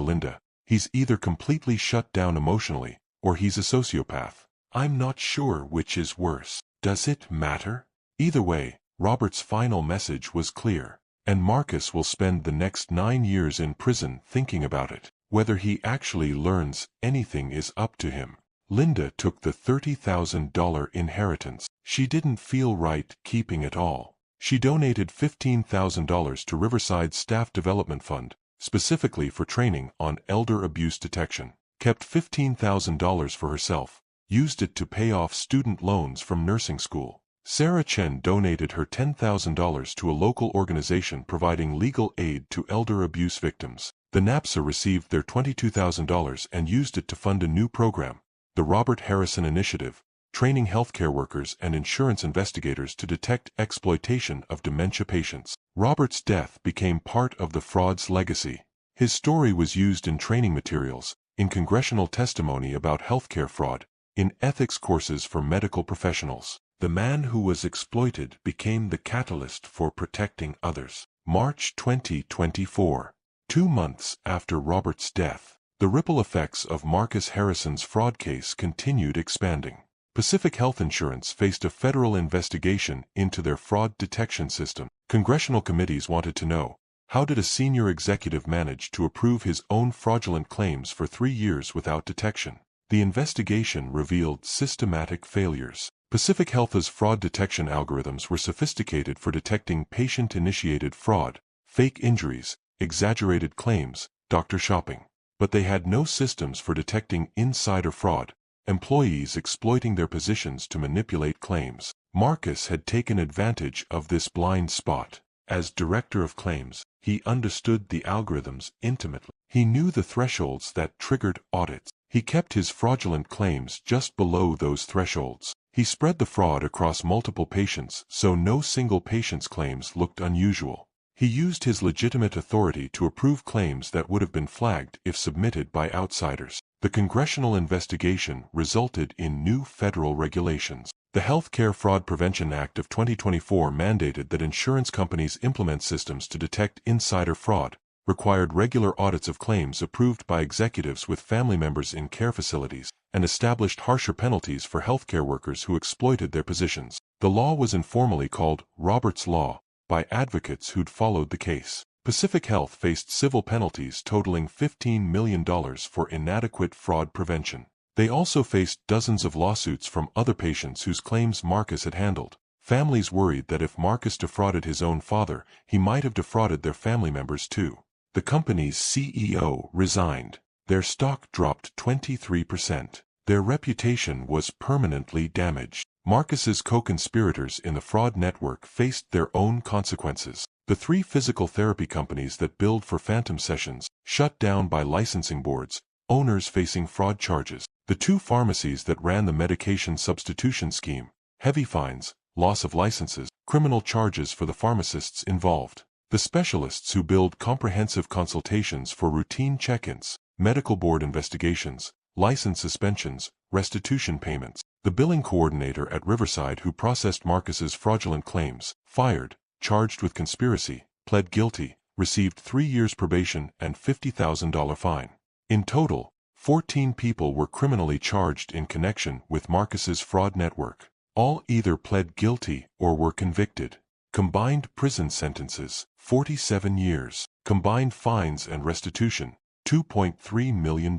S1: Linda, "He's either completely shut down emotionally, or he's a sociopath. I'm not sure which is worse. Does it matter?" Either way, Robert's final message was clear. and Marcus will spend the next 9 years in prison thinking about it. Whether he actually learns anything is up to him. Linda took the $30,000 inheritance. She didn't feel right keeping it all. She donated $15,000 to Riverside's Staff Development Fund, specifically for training on elder abuse detection, kept $15,000 for herself, used it to pay off student loans from nursing school. Sarah Chen donated her $10,000 to a local organization providing legal aid to elder abuse victims. The NAPSA received their $22,000 and used it to fund a new program, the Robert Harrison Initiative, training healthcare workers and insurance investigators to detect exploitation of dementia patients. Robert's death became part of the fraud's legacy. His story was used in training materials, in congressional testimony about healthcare fraud, in ethics courses for medical professionals. The man who was exploited became the catalyst for protecting others. March 2024. 2 months after Robert's death, the ripple effects of Marcus Harrison's fraud case continued expanding. Pacific Health Insurance faced a federal investigation into their fraud detection system. Congressional committees wanted to know, how did a senior executive manage to approve his own fraudulent claims for 3 years without detection? The investigation revealed systematic failures. Pacific Health's fraud detection algorithms were sophisticated for detecting patient-initiated fraud, fake injuries, exaggerated claims, doctor shopping. But they had no systems for detecting insider fraud, employees exploiting their positions to manipulate claims. Marcus had taken advantage of this blind spot. As director of claims, he understood the algorithms intimately. He knew the thresholds that triggered audits. He kept his fraudulent claims just below those thresholds. He spread the fraud across multiple patients so no single patient's claims looked unusual. He used his legitimate authority to approve claims that would have been flagged if submitted by outsiders. The congressional investigation resulted in new federal regulations. The Health Care Fraud Prevention Act of 2024 mandated that insurance companies implement systems to detect insider fraud, required regular audits of claims approved by executives with family members in care facilities, and established harsher penalties for healthcare workers who exploited their positions. The law was informally called Robert's Law by advocates who'd followed the case. Pacific Health faced civil penalties totaling $15 million for inadequate fraud prevention. They also faced dozens of lawsuits from other patients whose claims Marcus had handled. Families worried that if Marcus defrauded his own father, he might have defrauded their family members too. The company's CEO resigned. Their stock dropped 23%. Their reputation was permanently damaged. Marcus's co-conspirators in the fraud network faced their own consequences. The 3 physical therapy companies that billed for phantom sessions, shut down by licensing boards, owners facing fraud charges. The 2 pharmacies that ran the medication substitution scheme, heavy fines, loss of licenses, criminal charges for the pharmacists involved. The specialists who billed comprehensive consultations for routine check-ins, medical board investigations, license suspensions, restitution payments. The billing coordinator at Riverside who processed Marcus's fraudulent claims, fired, charged with conspiracy, pled guilty, received 3 years probation and $50,000 fine. In total, 14 people were criminally charged in connection with Marcus's fraud network. All either pled guilty or were convicted. Combined prison sentences, 47 years. Combined fines and restitution, $2.3 million.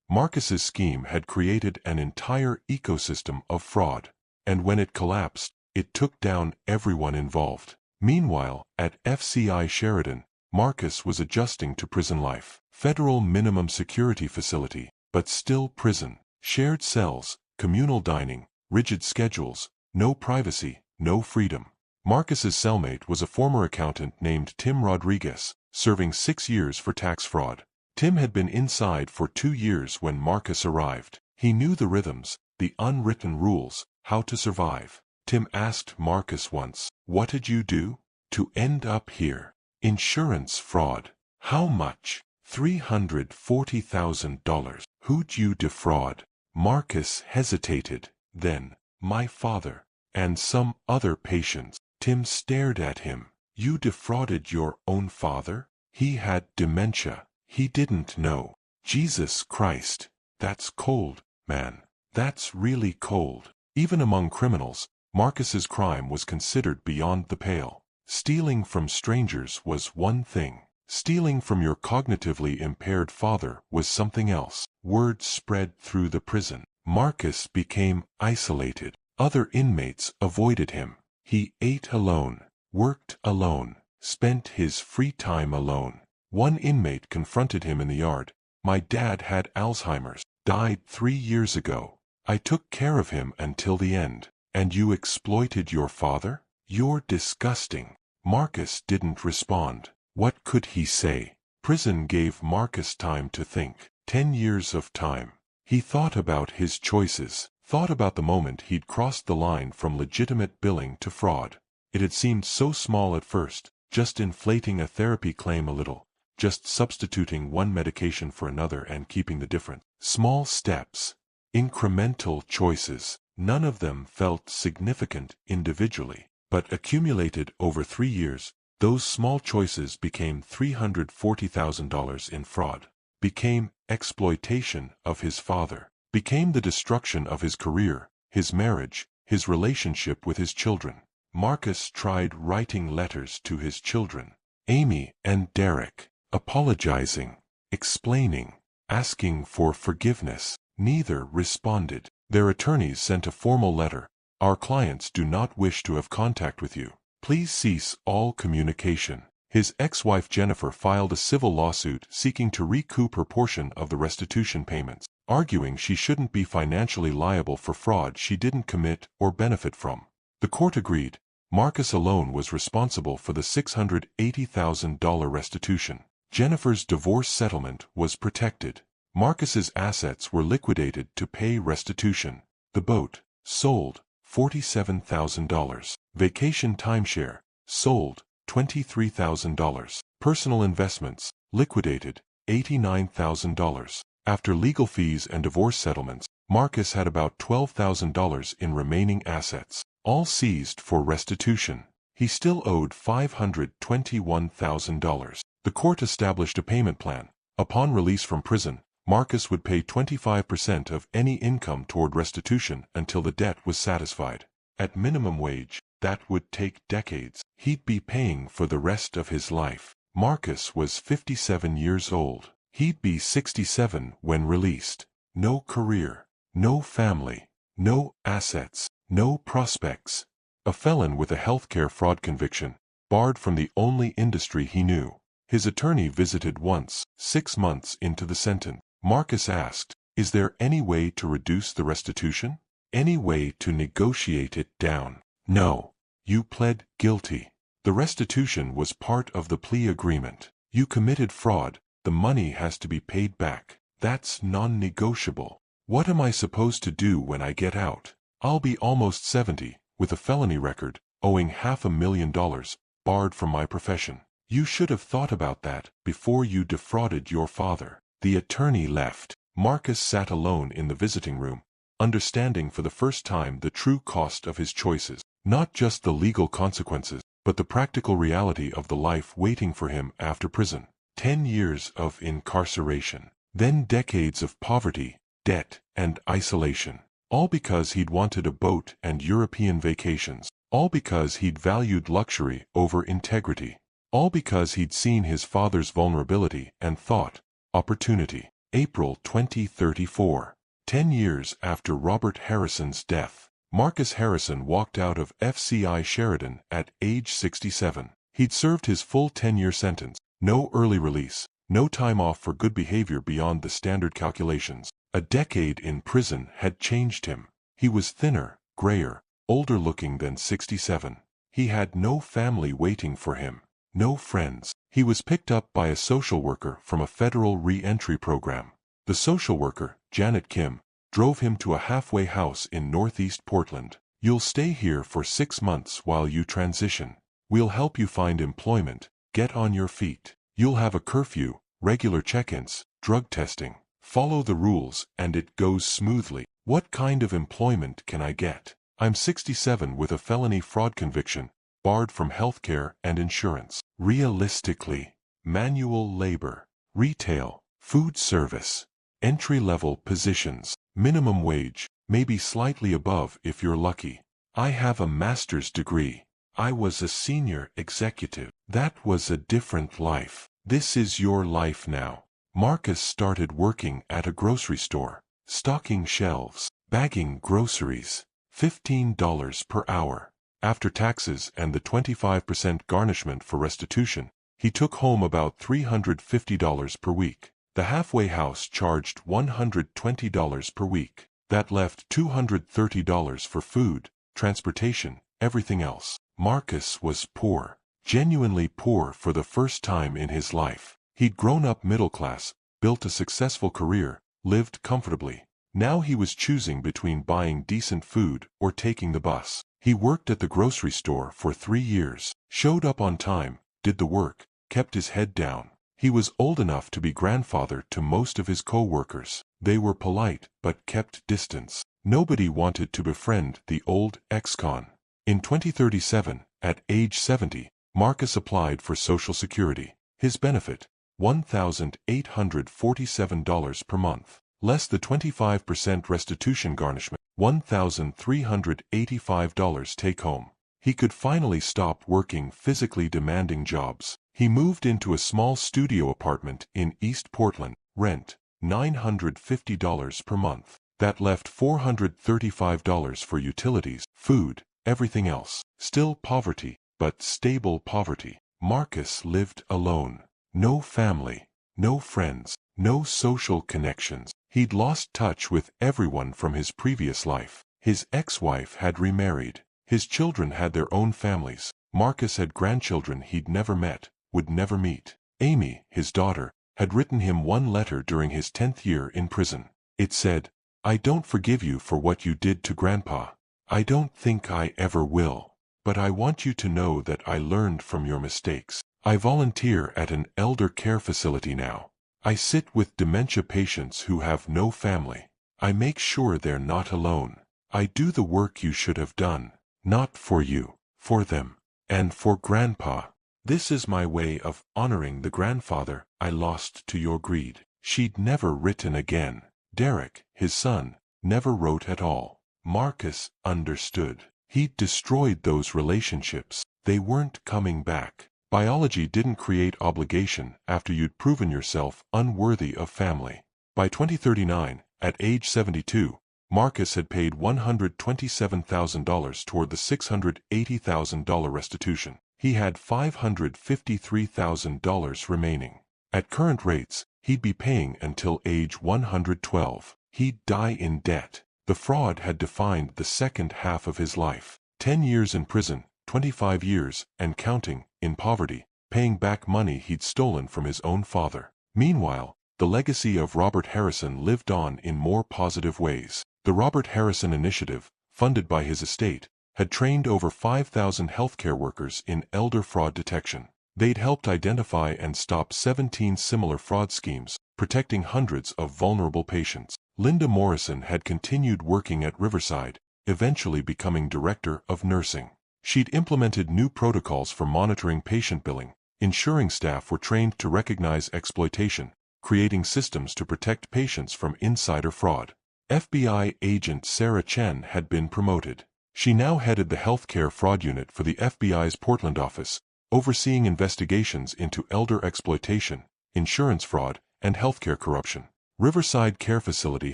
S1: Marcus's scheme had created an entire ecosystem of fraud, and when it collapsed, it took down everyone involved. Meanwhile, at FCI Sheridan, Marcus was adjusting to prison life. Federal minimum security facility, but still prison. Shared cells, communal dining, rigid schedules, no privacy, no freedom. Marcus's cellmate was a former accountant named Tim Rodriguez, serving 6 years for tax fraud. Tim had been inside for 2 years when Marcus arrived. He knew the rhythms, the unwritten rules, how to survive. Tim asked Marcus once, "What did you do to end up here?" "Insurance fraud." "How much?" $340,000. "Who'd you defraud?" Marcus hesitated. Then, "My father, and some other patients." Tim stared at him. "You defrauded your own father? He had dementia. He didn't know." Jesus Christ. That's cold, man. That's really cold. Even among criminals, Marcus's crime was considered beyond the pale. Stealing from strangers was one thing. Stealing from your cognitively impaired father was something else. Word spread through the prison. Marcus became isolated. Other inmates avoided him. He ate alone, worked alone, spent his free time alone. One inmate confronted him in the yard. "My dad had Alzheimer's, died 3 years ago. I took care of him until the end. And you exploited your father? You're disgusting." Marcus didn't respond. What could he say? Prison gave Marcus time to think. 10 years of time. He thought about his choices, thought about the moment he'd crossed the line from legitimate billing to fraud. It had seemed so small at first, just inflating a therapy claim a little, just substituting one medication for another and keeping the difference. Small steps, incremental choices. None of them felt significant individually, but accumulated over 3 years, those small choices became $340,000 in fraud, became exploitation of his father, became the destruction of his career, his marriage, his relationship with his children. Marcus tried writing letters to his children, Amy and Derek, apologizing, explaining, asking for forgiveness. Neither responded. Their attorneys sent a formal letter. "Our clients do not wish to have contact with you. Please cease all communication." His ex-wife Jennifer filed a civil lawsuit seeking to recoup her portion of the restitution payments, arguing she shouldn't be financially liable for fraud she didn't commit or benefit from. The court agreed. Marcus alone was responsible for the $680,000 restitution. Jennifer's divorce settlement was protected. Marcus's assets were liquidated to pay restitution. The boat, sold, $47,000. Vacation timeshare, sold, $23,000. Personal investments, liquidated, $89,000. After legal fees and divorce settlements, Marcus had about $12,000 in remaining assets, all seized for restitution. He still owed $521,000. The court established a payment plan. Upon release from prison, Marcus would pay 25% of any income toward restitution until the debt was satisfied. At minimum wage, that would take decades. He'd be paying for the rest of his life. Marcus was 57 years old. He'd be 67 when released. No career, no family, no assets, no prospects. A felon with a healthcare fraud conviction, barred from the only industry he knew. His attorney visited once, 6 months into the sentence. Marcus asked, "Is there any way to reduce the restitution? Any way to negotiate it down?" "No. You pled guilty. The restitution was part of the plea agreement. You committed fraud, the money has to be paid back. That's non-negotiable." "What am I supposed to do when I get out? I'll be almost 70, with a felony record, owing $500,000, barred from my profession." "You should have thought about that before you defrauded your father." The attorney left. Marcus sat alone in the visiting room, understanding for the first time the true cost of his choices. Not just the legal consequences, but the practical reality of the life waiting for him after prison. 10 years of incarceration. Then decades of poverty, debt, and isolation. All because he'd wanted a boat and European vacations. All because he'd valued luxury over integrity. All because he'd seen his father's vulnerability and thought, opportunity. April 2034. 10 years after Robert Harrison's death, Marcus Harrison walked out of FCI Sheridan at age 67. He'd served his full 10-year sentence. No early release, no time off for good behavior beyond the standard calculations. A decade in prison had changed him. He was thinner, grayer, older looking than 67. He had no family waiting for him. No friends. He was picked up by a social worker from a federal re-entry program. The social worker, Janet Kim, drove him to a halfway house in northeast Portland. "You'll stay here for 6 months while you transition. We'll help you find employment, get on your feet. You'll have a curfew, regular check-ins, drug testing. Follow the rules and it goes smoothly." What kind of employment can I get? I'm 67 with a felony fraud conviction, barred from healthcare and insurance. Realistically, manual labor, retail, food service, entry-level positions, minimum wage, maybe slightly above if you're lucky. I have a master's degree. I was a senior executive. That was a different life. This is your life now. Marcus started working at a grocery store, stocking shelves, bagging groceries. $15 per hour. After taxes and the 25% garnishment for restitution, he took home about $350 per week. The halfway house charged $120 per week. That left $230 for food, transportation, everything else. Marcus was poor, genuinely poor for the first time in his life. He'd grown up middle class, built a successful career, lived comfortably. Now he was choosing between buying decent food or taking the bus. He worked at the grocery store for 3 years, showed up on time, did the work, kept his head down. He was old enough to be grandfather to most of his co-workers. They were polite but kept distance. Nobody wanted to befriend the old ex-con. In 2037, at age 70, Marcus applied for Social Security. His benefit, $1,847 per month. Less the 25% restitution garnishment, $1,385 take-home. He could finally stop working physically demanding jobs. He moved into a small studio apartment in East Portland, rent, $950 per month. That left $435 for utilities, food, everything else. Still poverty, but stable poverty. Marcus lived alone. No family, no friends, no social connections. He'd lost touch with everyone from his previous life. His ex-wife had remarried. His children had their own families. Marcus had grandchildren he'd never met, would never meet. Amy, his daughter, had written him one letter during his 10th year in prison. It said, "I don't forgive you for what you did to Grandpa. I don't think I ever will. But I want you to know that I learned from your mistakes. I volunteer at an elder care facility now. I sit with dementia patients who have no family. I make sure they're not alone. I do the work you should have done, not for you, for them, and for Grandpa. This is my way of honoring the grandfather I lost to your greed." She'd never written again. Derek, his son, never wrote at all. Marcus understood. He'd destroyed those relationships. They weren't coming back. Biology didn't create obligation after you'd proven yourself unworthy of family. By 2039, at age 72, Marcus had paid $127,000 toward the $680,000 restitution. He had $553,000 remaining. At current rates, he'd be paying until age 112. He'd die in debt. The fraud had defined the second half of his life. 10 years in prison, 25 years, and counting, in poverty, paying back money he'd stolen from his own father. Meanwhile, the legacy of Robert Harrison lived on in more positive ways. The Robert Harrison Initiative, funded by his estate, had trained over 5,000 healthcare workers in elder fraud detection. They'd helped identify and stop 17 similar fraud schemes, protecting hundreds of vulnerable patients. Linda Morrison had continued working at Riverside, eventually becoming director of nursing. She'd implemented new protocols for monitoring patient billing, ensuring staff were trained to recognize exploitation, creating systems to protect patients from insider fraud. FBI agent Sarah Chen had been promoted. She now headed the healthcare fraud unit for the FBI's Portland office, overseeing investigations into elder exploitation, insurance fraud, and healthcare corruption. Riverside Care Facility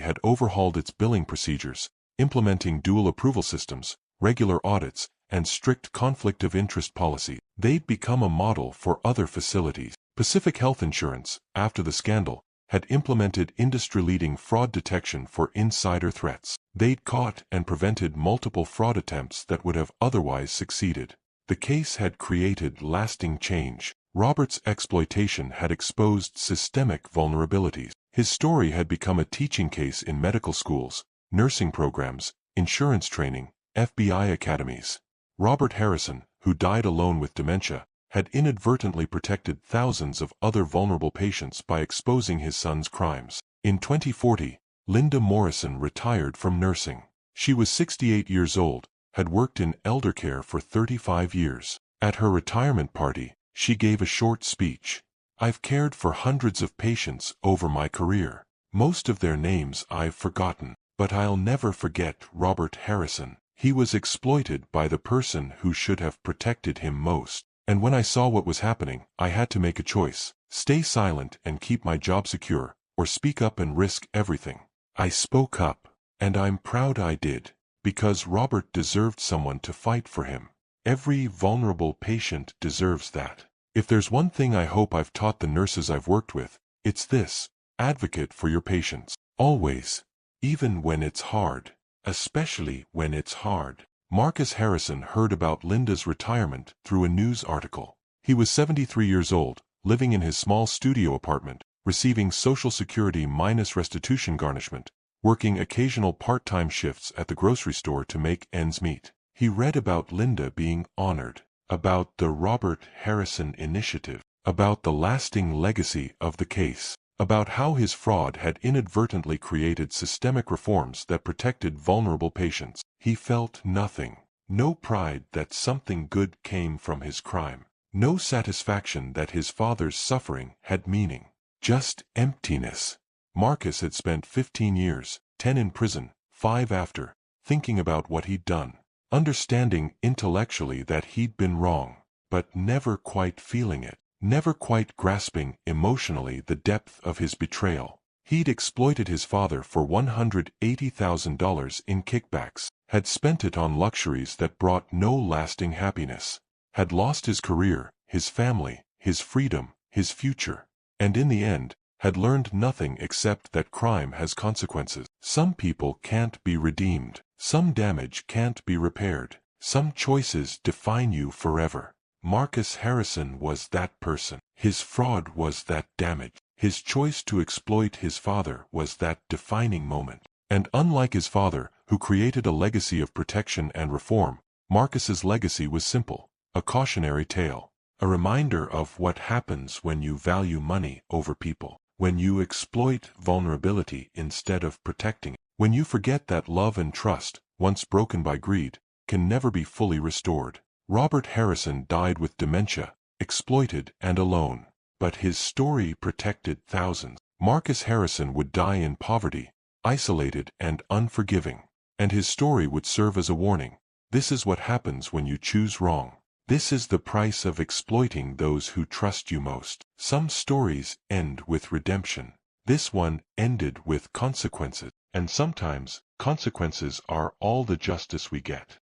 S1: had overhauled its billing procedures, implementing dual approval systems, regular audits, and strict conflict of interest policy. They'd become a model for other facilities. Pacific Health Insurance, after the scandal, had implemented industry-leading fraud detection for insider threats. They'd caught and prevented multiple fraud attempts that would have otherwise succeeded. The case had created lasting change. Robert's exploitation had exposed systemic vulnerabilities. His story had become a teaching case in medical schools, nursing programs, insurance training, FBI academies. Robert Harrison, who died alone with dementia, had inadvertently protected thousands of other vulnerable patients by exposing his son's crimes. In 2040, Linda Morrison retired from nursing. She was 68 years old, had worked in elder care for 35 years. At her retirement party, she gave a short speech. "I've cared for hundreds of patients over my career. Most of their names I've forgotten, but I'll never forget Robert Harrison. He was exploited by the person who should have protected him most. And when I saw what was happening, I had to make a choice: stay silent and keep my job secure, or speak up and risk everything. I spoke up, and I'm proud I did, because Robert deserved someone to fight for him. Every vulnerable patient deserves that. If there's one thing I hope I've taught the nurses I've worked with, it's this: advocate for your patients. Always. Even when it's hard. Especially when it's hard. Marcus Harrison heard about Linda's retirement through a news article. He was 73 years old, living in his small studio apartment, receiving Social Security minus restitution garnishment, working occasional part-time shifts at the grocery store to make ends meet. He read about Linda being honored, about the Robert Harrison Initiative, about the lasting legacy of the case, about how his fraud had inadvertently created systemic reforms that protected vulnerable patients. He felt nothing. No pride that something good came from his crime. No satisfaction that his father's suffering had meaning. Just emptiness. Marcus had spent 15 years, 10 in prison, 5 after, thinking about what he'd done, understanding intellectually that he'd been wrong, but never quite feeling it, never quite grasping emotionally the depth of his betrayal. He'd exploited his father for $180,000 in kickbacks, had spent it on luxuries that brought no lasting happiness, had lost his career, his family, his freedom, his future, and in the end, had learned nothing except that crime has consequences. Some people can't be redeemed. Some damage can't be repaired. Some choices define you forever. Marcus Harrison was that person. His fraud was that damage. His choice to exploit his father was that defining moment. And unlike his father, who created a legacy of protection and reform, Marcus's legacy was simple: a cautionary tale. A reminder of what happens when you value money over people. When you exploit vulnerability instead of protecting it. When you forget that love and trust, once broken by greed, can never be fully restored. Robert Harrison died with dementia, exploited and alone. But his story protected thousands. Marcus Harrison would die in poverty, isolated and unforgiving. And his story would serve as a warning. This is what happens when you choose wrong. This is the price of exploiting those who trust you most. Some stories end with redemption. This one ended with consequences. And sometimes, consequences are all the justice we get.